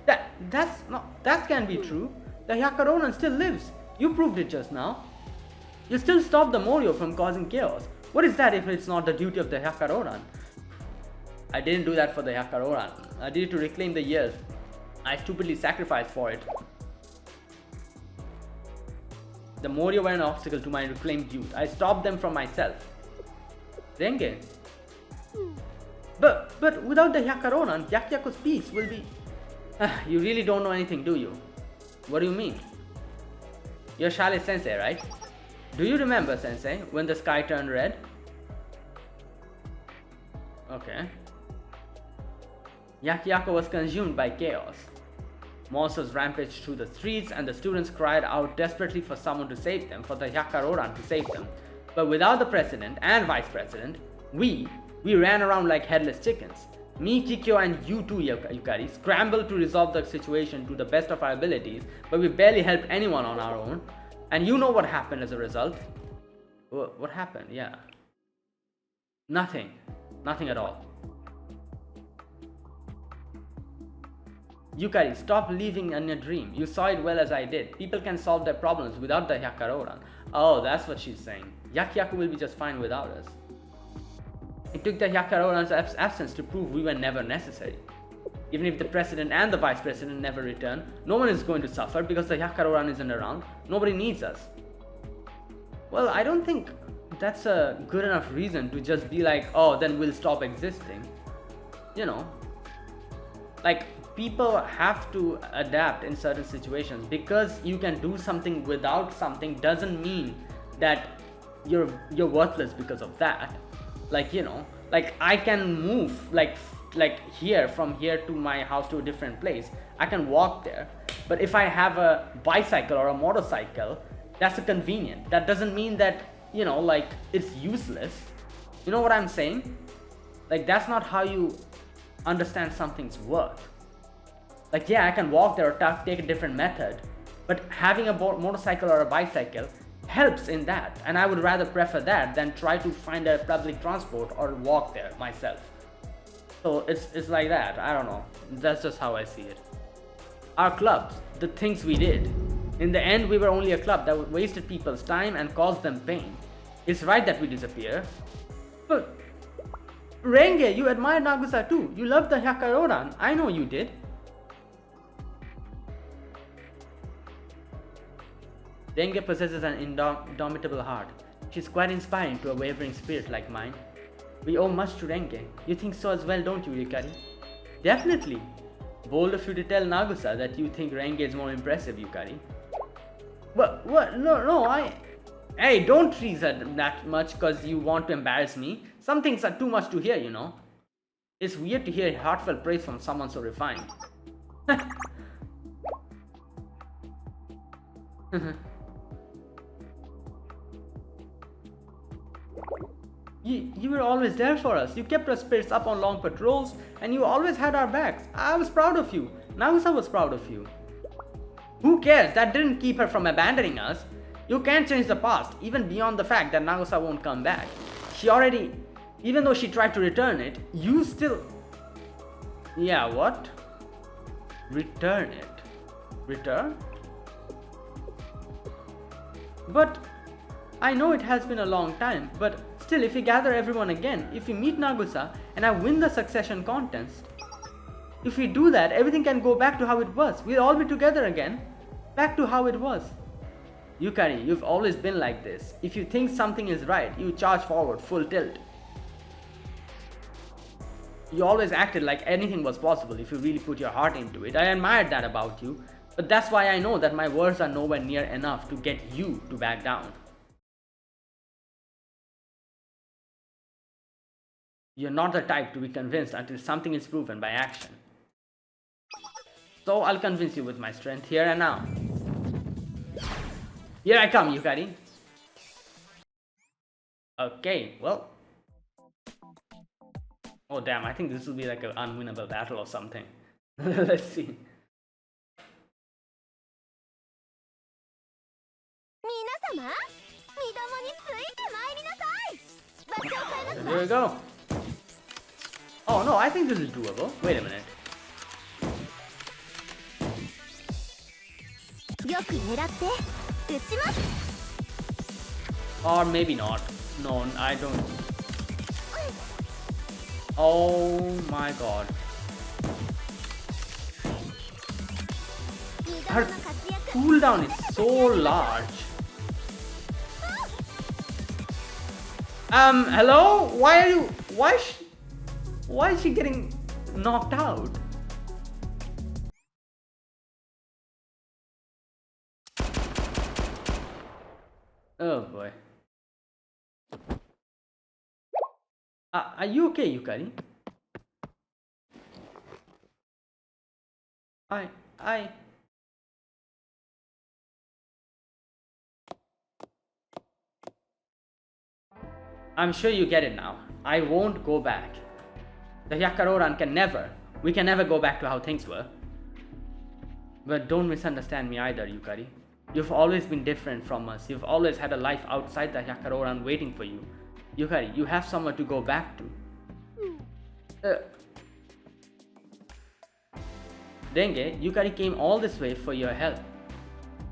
That can't be true. The Hyakkaryouran still lives. You proved it just now. You still stopped the Morio from causing chaos. What is that if it's not the duty of the Hyakkaryouran? I didn't do that for the Hyakkaryouran. I did it to reclaim the years I stupidly sacrificed for it. The Morio were an obstacle to my reclaimed youth. I stopped them from myself. Renge. But without the Hyakkaryouran, Hyakyaku's peace will be... You really don't know anything, do you? What do you mean? You're Shale Sensei, right? Do you remember, Sensei, when the sky turned red? Okay. Hyakko was consumed by chaos. Monsters rampaged through the streets and the students cried out desperately for someone to save them, for the Hyakkaryouran to save them. But without the president and vice president, we ran around like headless chickens. Me, Kikyo and you too, Yukari, scrambled to resolve the situation to the best of our abilities, but we barely helped anyone on our own. And you know what happened as a result? What happened? Yeah. Nothing. Nothing at all. Yukari, stop living in a dream. You saw it well as I did. People can solve their problems without the Hyakkaryouran. Oh, that's what she's saying. Hyakko will be just fine without us. It took the Hyakkaryouran's absence to prove we were never necessary. Even if the president and the vice president never return, no one is going to suffer because the Hyakkaryouran isn't around. Nobody needs us. Well, I don't think that's a good enough reason to just be like, oh, then we'll stop existing. You know, like people have to adapt in certain situations. Because you can do something without something doesn't mean that you're worthless because of that. Like, you know, like I can move like here from here to my house to a different place. I can walk there, But if I have a bicycle or a motorcycle, that's a convenient. That doesn't mean that, like, it's useless. You know what I'm saying? Like, that's not how you understand something's worth. Like, yeah, I can walk there or take a different method, but having a motorcycle or a bicycle helps in that, and I would rather prefer that than try to find a public transport or walk there myself. So it's like that. I don't know. That's just how I see it. Our clubs, the things we did. In the end, we were only a club that wasted people's time and caused them pain. It's right that we disappear. But Renge, you admired Nagusa too. You loved the Hyakkaryouran. I know you did. Renge possesses an indomitable heart. She's quite inspiring to a wavering spirit like mine. We owe much to Renge. You think so as well, don't you, Yukari? Definitely. Bold of you to tell Nagusa that you think Renge is more impressive, Yukari. What? No, Hey, don't tease her that much because you want to embarrass me. Some things are too much to hear, It's weird to hear heartfelt praise from someone so refined. You were always there for us. You kept our spirits up on long patrols, and you always had our backs. I was proud of you. Nagusa was proud of you. Who cares? That didn't keep her from abandoning us. You can't change the past, even beyond the fact that Nagusa won't come back. Even though she tried to return it, you still... Yeah, what? Return it. Return? But I know it has been a long time, but still, if we gather everyone again, if we meet Nagusa and I win the succession contest, if we do that, everything can go back to how it was. We'll all be together again. Back to how it was. Yukari, you've always been like this. If you think something is right, you charge forward full tilt. You always acted like anything was possible if you really put your heart into it. I admired that about you, but that's why I know that my words are nowhere near enough to get you to back down. You're not the type to be convinced until something is proven by action. So I'll convince you with my strength here and now. Here I come, Yukari. Okay, well. Oh damn, I think this will be like an unwinnable battle or something. Let's see. Here we go. Oh no, I think this is doable. Wait a minute. Or maybe not. No, I don't. Oh my god. Her cooldown is so large. Hello? Why is she getting knocked out? Oh boy. Are you okay, Yukari? I'm sure you get it now. I won't go back. The Hyakkaryouran we can never go back to how things were. But don't misunderstand me either, Yukari. You've always been different from us. You've always had a life outside the Hyakkaryouran waiting for you. Yukari, you have somewhere to go back to. Renge, Yukari came all this way for your help.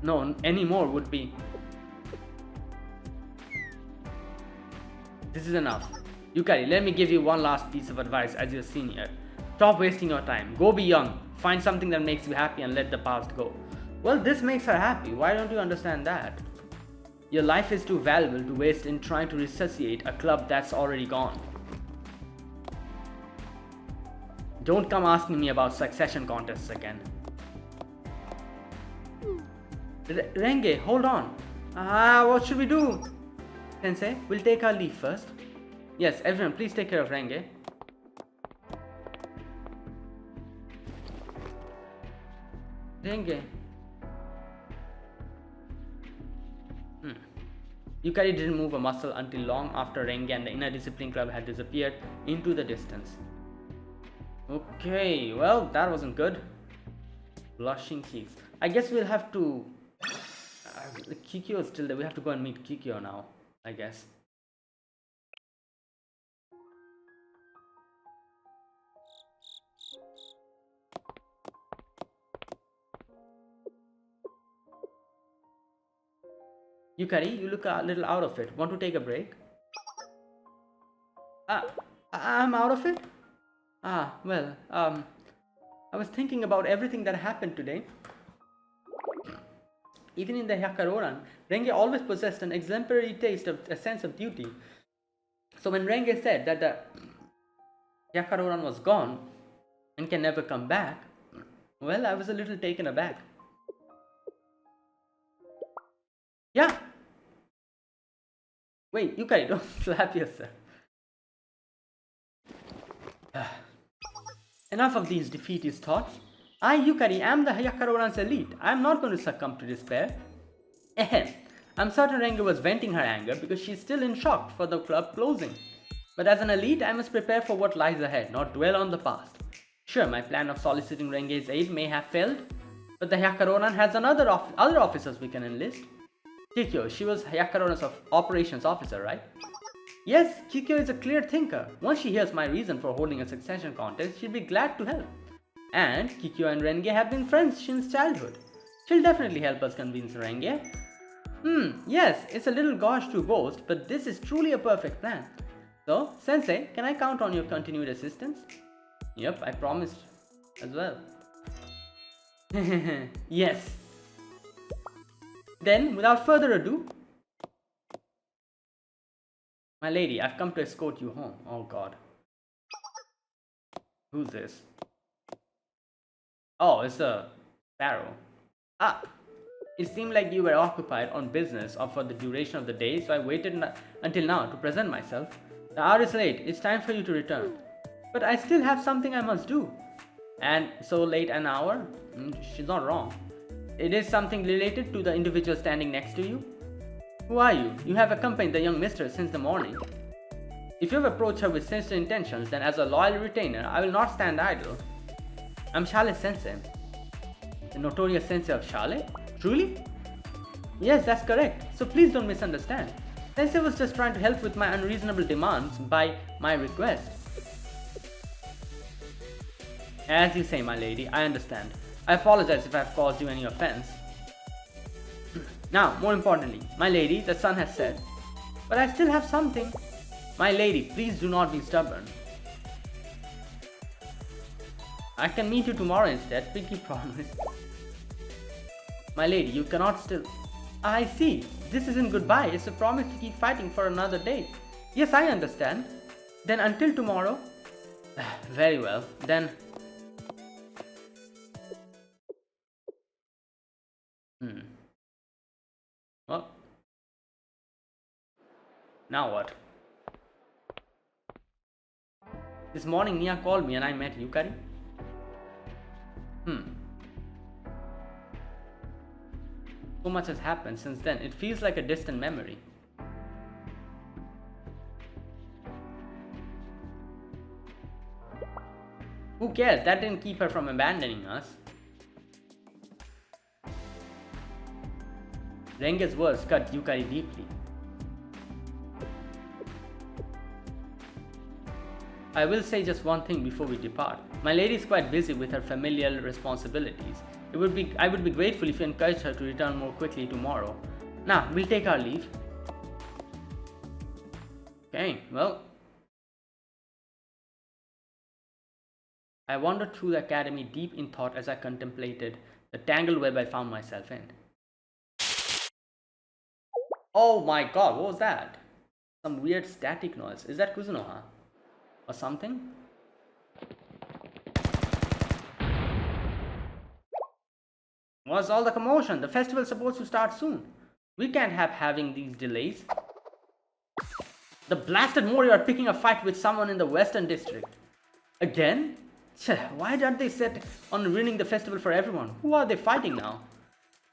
No, any more would be. This is enough. Yukari, let me give you one last piece of advice as your senior. Stop wasting your time. Go be young. Find something that makes you happy and let the past go. Well, this makes her happy. Why don't you understand that? Your life is too valuable to waste in trying to resuscitate a club that's already gone. Don't come asking me about succession contests again. Renge, hold on. What should we do? Sensei, we'll take our leave first. Yes, everyone, please take care of Renge. Renge, Yukari didn't move a muscle until long after Renge and the inner discipline club had disappeared into the distance. Okay, well, that wasn't good. Blushing cheeks. I guess we'll have to... Kikyo is still there. We have to go and meet Kikyo now, I guess. Yukari, you look a little out of it. Want to take a break? I'm out of it? Well, I was thinking about everything that happened today. Even in the Hyakkaryouran, Renge always possessed an exemplary taste of a sense of duty. So when Renge said that the Hyakkaryouran was gone and can never come back, well, I was a little taken aback. Yeah. Wait, Yukari, don't slap yourself. Enough of these defeatist thoughts. I, Yukari, am the Hyakkaryouran's elite. I am not going to succumb to despair. Ahem. I'm certain Renge was venting her anger because she's still in shock for the club closing. But as an elite, I must prepare for what lies ahead, not dwell on the past. Sure, my plan of soliciting Renge's aid may have failed, but the Hyakkaryouran has other officers we can enlist. Kikyo, she was Hyakkaryouran's operations officer, right? Yes, Kikyo is a clear thinker. Once she hears my reason for holding a succession contest, she'll be glad to help. And Kikyo and Renge have been friends since childhood. She'll definitely help us convince Renge. Yes, it's a little gauche to boast, but this is truly a perfect plan. So, Sensei, can I count on your continued assistance? Yep, I promised as well. Yes. Then, without further ado, my lady, I've come to escort you home. Oh god. Who's this? Oh, it's a sparrow. It seemed like you were occupied on business or for the duration of the day, so I waited until now to present myself. The hour is late. It's time for you to return. But I still have something I must do. And so late an hour? She's not wrong. It is something related to the individual standing next to you. Who are you? You have accompanied the young mistress since the morning. If you have approached her with sinister intentions, then as a loyal retainer, I will not stand idle. I'm Shale Sensei. The notorious sensei of Shale? Truly? Yes, that's correct. So please don't misunderstand. Sensei was just trying to help with my unreasonable demands by my request. As you say, my lady, I understand. I apologize if I've caused you any offense. Now, more importantly, my lady, the sun has set. But I still have something. My lady, please do not be stubborn. I can meet you tomorrow instead, pinky promise. My lady, you cannot still... I see. This isn't goodbye. It's a promise to keep fighting for another day. Yes, I understand. Then until tomorrow... Very well. Then... Well... Now what? This morning Nia called me and I met Yukari. So much has happened since then, it feels like a distant memory. Who cares? That didn't keep her from abandoning us. Renge's words cut Yukari deeply. I will say just one thing before we depart. My lady is quite busy with her familial responsibilities. I would be grateful if you encouraged her to return more quickly tomorrow. Now, we'll take our leave. Okay, well. I wandered through the academy deep in thought as I contemplated the tangled web I found myself in. Oh my god, what was that? Some weird static noise. Is that Kuzunoha? Or something? What's all the commotion? The festival's supposed to start soon. We can't have having these delays. The blasted Mori are picking a fight with someone in the Western District. Again? Why aren't they set on ruining the festival for everyone? Who are they fighting now?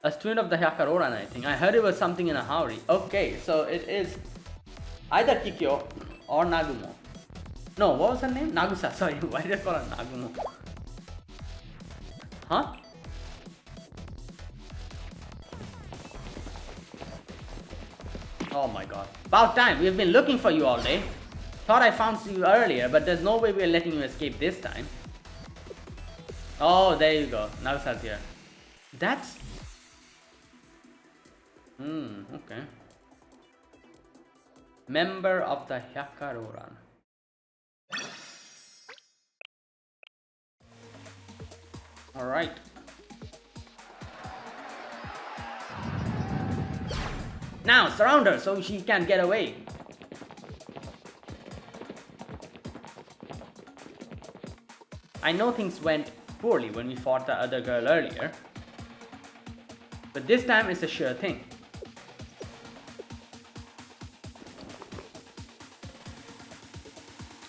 A student of the Hyakkaryouran, I think. I heard it was something in a hurry. Okay, so it is either Kikyo or Nagumo. No, what was her name? Nagusa, sorry. Why did I call her Nagumo? Huh? Oh my god. About time. We've been looking for you all day. Thought I found you earlier, but there's no way we're letting you escape this time. Oh, there you go. Nagusa's here. That's... okay. Member of the Hyakkaryouran. Alright. Now, surround her so she can't get away. I know things went poorly when we fought the other girl earlier, but this time it's a sure thing.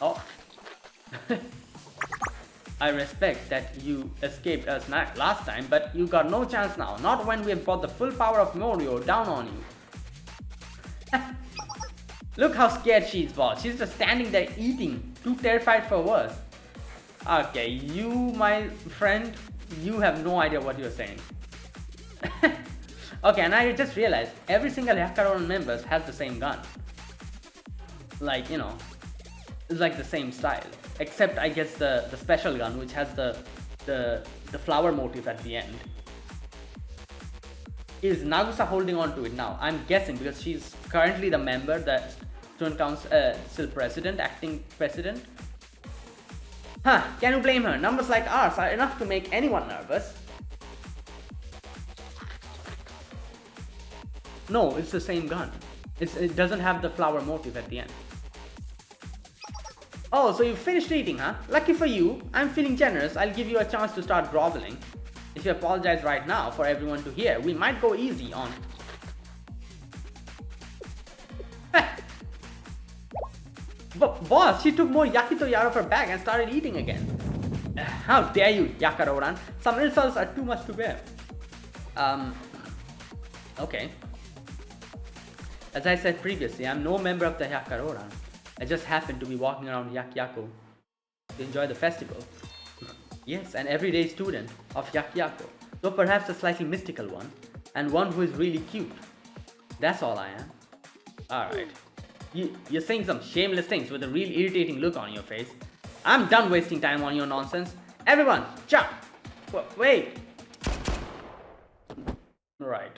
Oh. I respect that you escaped us last time, but you got no chance now. Not when we have brought the full power of Morio down on you. Look how scared she is, boss. She's just standing there eating, too terrified for words. Okay, you, my friend, you have no idea what you're saying. Okay, and I just realized every single Hyakkaryouran members has the same gun. Like, you know, it's like the same style. Except I guess the special gun, which has the flower motif at the end. Is Nagusa holding on to it now? I'm guessing because she's currently the member, the student council president, acting president. Huh, can you blame her? Numbers like ours are enough to make anyone nervous. No, it's the same gun. It doesn't have the flower motif at the end. Oh, so you finished eating, huh? Lucky for you. I'm feeling generous. I'll give you a chance to start groveling. If you apologize right now for everyone to hear, we might go easy on... But boss, she took more yakitori out of her bag and started eating again. How dare you, Hyakkaryouran? Some insults are too much to bear. Okay. As I said previously, I'm no member of the Hyakkaryouran. I just happen to be walking around Hyakkyaku to enjoy the festival. Yes, an everyday student of Hyakkyaku, though perhaps a slightly mystical one, and one who is really cute. That's all I am. Alright. You're saying some shameless things with a real irritating look on your face. I'm done wasting time on your nonsense. Everyone, jump! Wait! Right.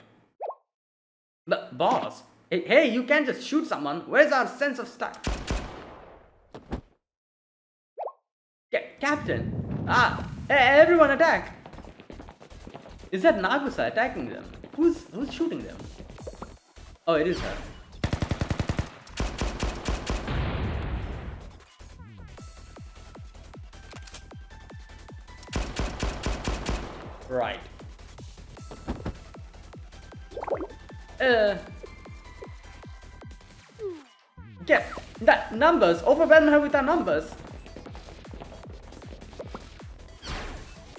But boss, hey, you can't just shoot someone. Where's our sense of style? Captain! Hey, everyone attack! Is that Nagusa attacking them? Who's shooting them? Oh, it is her. Right. Get that numbers! Overwhelm her with our numbers!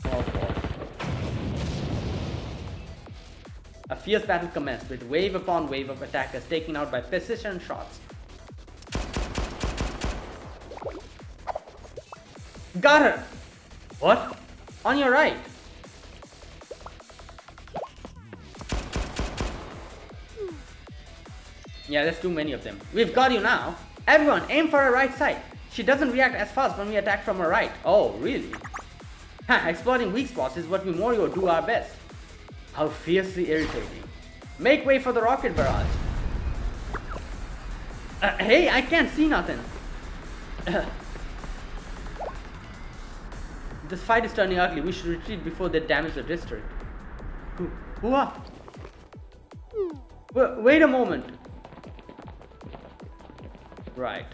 Oh boy. A fierce battle commenced with wave upon wave of attackers taken out by precision shots. Got her! What? On your right! Yeah, there's too many of them. We've got you now. Everyone, aim for her right side. She doesn't react as fast when we attack from her right. Oh, really? Ha, exploiting weak spots is what we Morio do our best. How fiercely irritating. Make way for the rocket barrage. Hey, I can't see nothing. This fight is turning ugly. We should retreat before they damage the district. Who are? Wait a moment. Right.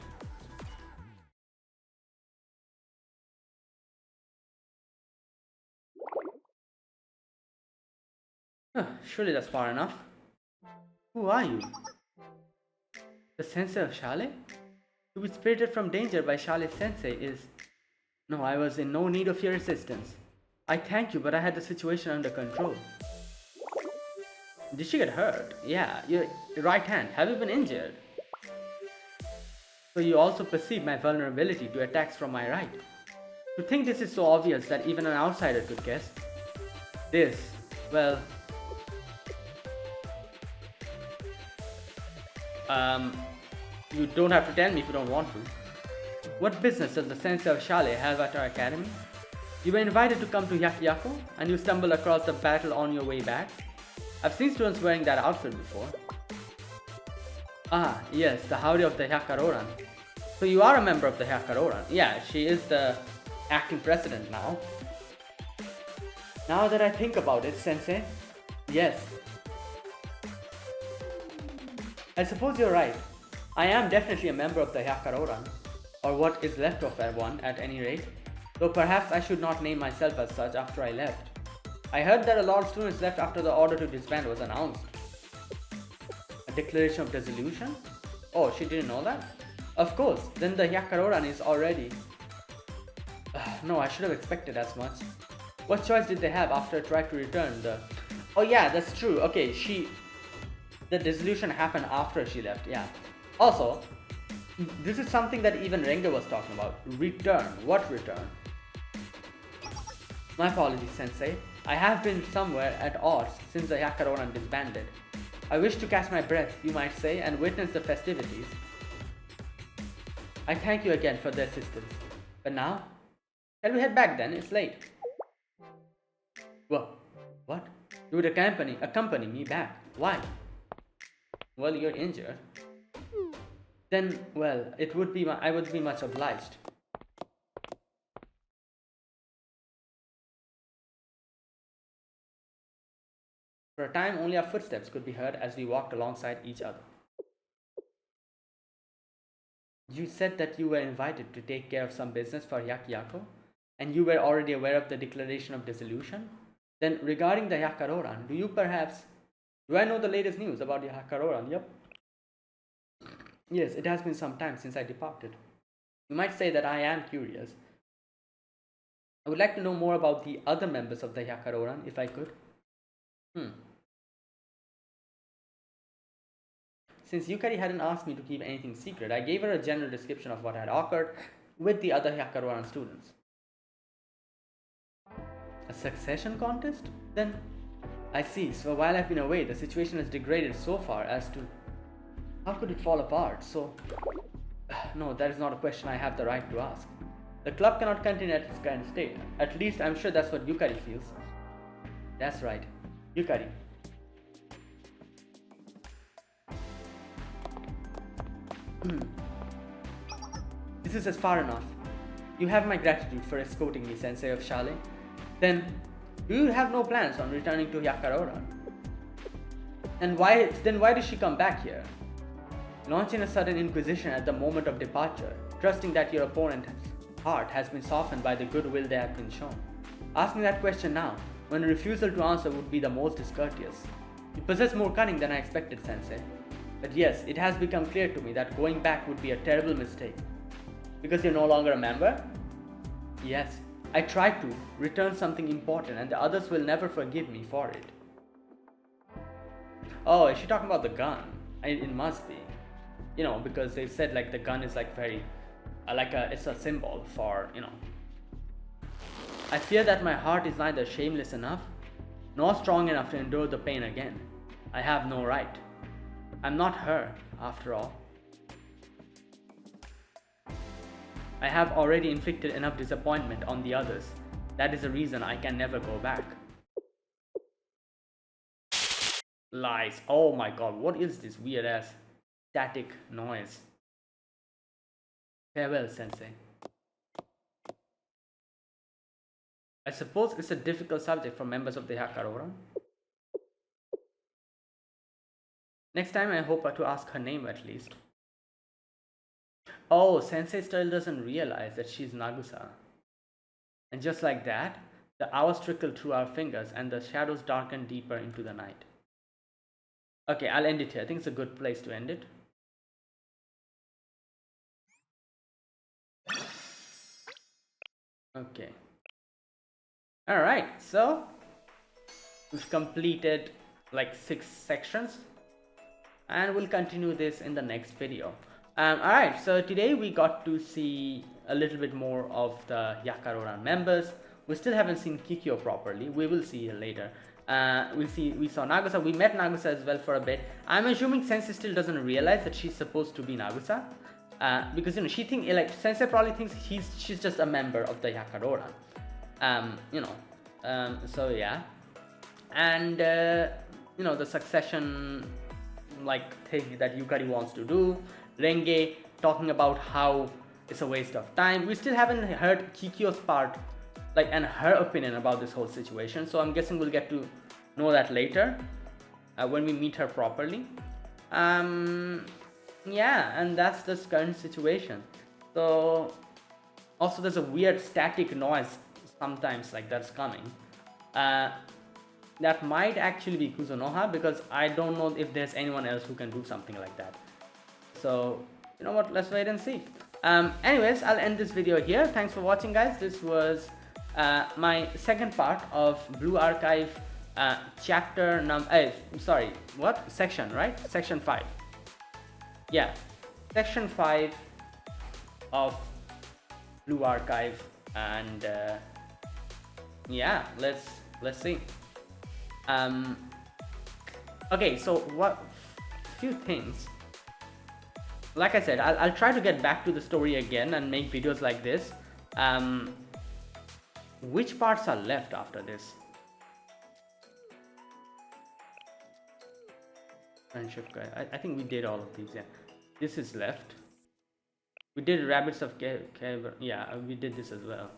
Surely that's far enough. Who are you? The sensei of Shale? To be spirited from danger by Shale sensei is... No, I was in no need of your assistance. I thank you, but I had the situation under control. Did she get hurt? Yeah, your right hand. Have you been injured? So you also perceive my vulnerability to attacks from my right. To think this is so obvious that even an outsider could guess. This, well, um, you don't have to tell me if you don't want to. What business does the sensei of Shale have at our academy? You were invited to come to Hyakkyaku and you stumbled across the battle on your way back. I've seen students wearing that outfit before. Ah, yes, the Howdy of the Hyakkaryouran. So you are a member of the Hyakkaryouran. Yeah, she is the acting president now. Now that I think about it, Sensei, yes. I suppose you're right. I am definitely a member of the Hyakkaryouran, or what is left of one at any rate, though perhaps I should not name myself as such after I left. I heard that a lot of students left after the order to disband was announced. A declaration of dissolution? Oh, she didn't know that? Of course, then the Hyakkaryouran is already... no, I should have expected as much. What choice did they have after I tried to return the... Oh yeah, that's true. Okay, the dissolution happened after she left, yeah. Also, this is something that even Renga was talking about. Return. What return? My apologies, Sensei. I have been somewhere at odds since the Hyakkaryouran disbanded. I wish to catch my breath, you might say, and witness the festivities. I thank you again for the assistance. But now, shall we head back then? It's late. Whoa. What? You would accompany me back. Why? Well, you're injured. Then, well, I would be much obliged. For a time, only our footsteps could be heard as we walked alongside each other. You said that you were invited to take care of some business for Hyakkyaku, and you were already aware of the declaration of dissolution? Then, regarding the Hyakkaryouran, do I know the latest news about the Hyakkaryouran? Yep. Yes, it has been some time since I departed. You might say that I am curious. I would like to know more about the other members of the Hyakkaryouran, if I could. Since Yukari hadn't asked me to keep anything secret, I gave her a general description of what had occurred with the other Hyakkaryouran students. A succession contest? Then, I see. So while I've been away, the situation has degraded so far as to... How could it fall apart? So... No, that is not a question I have the right to ask. The club cannot continue at its current state. At least I'm sure that's what Yukari feels. That's right. Yukari. This is as far enough. You have my gratitude for escorting me, Sensei of Shale. Then, do you have no plans on returning to Hyakkaryouran? And why did she come back here? Launching a sudden inquisition at the moment of departure, trusting that your opponent's heart has been softened by the goodwill they have been shown. Asking that question now, when a refusal to answer would be the most discourteous. You possess more cunning than I expected, Sensei. But yes, it has become clear to me that going back would be a terrible mistake. Because you're no longer a member? Yes, I tried to return something important and the others will never forgive me for it. Oh, is she talking about the gun? It must be. You know, because they said like the gun is like very, it's a symbol for, you know. I fear that my heart is neither shameless enough, nor strong enough to endure the pain again. I have no right. I'm not her, after all. I have already inflicted enough disappointment on the others. That is a reason I can never go back. Lies. Oh my god, what is this weird ass static noise? Farewell, Sensei. I suppose it's a difficult subject for members of the Hyakkaryouran. Next time I hope to ask her name at least. Oh, Sensei still doesn't realize that she's Nagusa. And just like that, the hours trickle through our fingers and the shadows darken deeper into the night. Okay, I'll end it here. I think it's a good place to end it. Okay. Alright, so we've completed like 6 sections, and we'll continue this in the next video. Alright, so today we got to see a little bit more of the Hyakkaryouran members. We still haven't seen Kikyo properly. We will see her later. We saw Nagusa. We met Nagusa as well for a bit. I'm assuming Sensei still doesn't realize that she's supposed to be Nagusa, because she thinks, like, Sensei probably thinks she's just a member of the Hyakkaryouran. So yeah, and the succession like thing that Yukari wants to do. Renge talking about how it's a waste of time. We still haven't heard Kikyo's part, like, and her opinion about this whole situation, so I'm guessing we'll get to know that later when we meet her properly. Yeah, and that's the current situation. So also there's a weird static noise sometimes, like, that's coming. That might actually be Kuzunoha, because I don't know if there's anyone else who can do something like that. So you know what, let's wait and see. Anyways, I'll end this video here. Thanks for watching, guys. This was my second part of Blue Archive chapter section, right? Section 5. Yeah, section 5 of Blue Archive, and yeah, let's see. Okay, so few things. Like I said, I'll try to get back to the story again and make videos like this. Which parts are left after this? Friendship guy. I think we did all of these. Yeah, this is left. We did Rabbits of Cave. Yeah, we did this as well.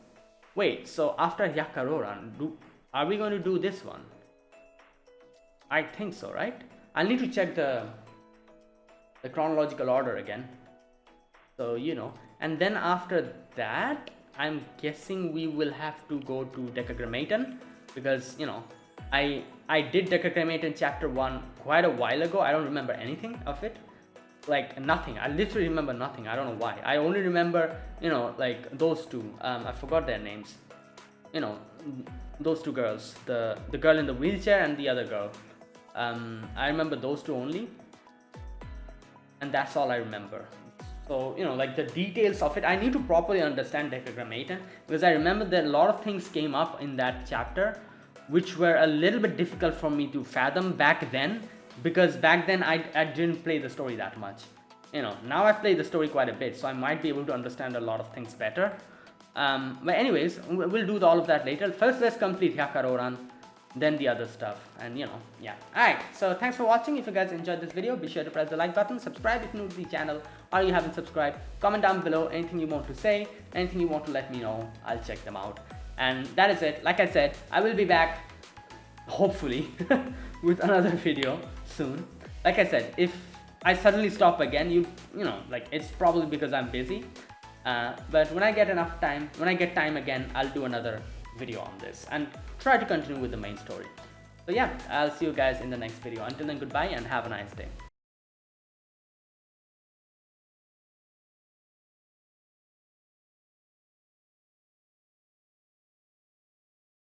Wait, so after Hyakkaryouran, are we going to do this one? I think so, right? I'll need to check the chronological order again. So and then after that, I'm guessing we will have to go to Decagrammaton, because I did Decagrammaton chapter 1 quite a while ago. I don't remember anything of it, like nothing. I literally remember nothing. I don't know why. I only remember like those two. I forgot their names. Those two girls, the girl in the wheelchair and the other girl. I remember those two only, and that's all I remember. So like the details of it, I need to properly understand Decagrammaton, because I remember that a lot of things came up in that chapter which were a little bit difficult for me to fathom back then, because back then I didn't play the story that much. Now I've played the story quite a bit, so I might be able to understand a lot of things better. But anyways, we'll do all of that later. First, let's complete Hyakkaryouran, then the other stuff, and yeah. Alright, so thanks for watching. If you guys enjoyed this video, be sure to press the like button, subscribe if you're new to the channel, or you haven't subscribed. Comment down below anything you want to say, anything you want to let me know. I'll check them out. And that is it. Like I said, I will be back, hopefully, with another video soon. Like I said, if I suddenly stop again, like, it's probably because I'm busy. But when I get time again, I'll do another video on this and try to continue with the main story. So yeah, I'll see you guys in the next video. Until then, goodbye and have a nice day.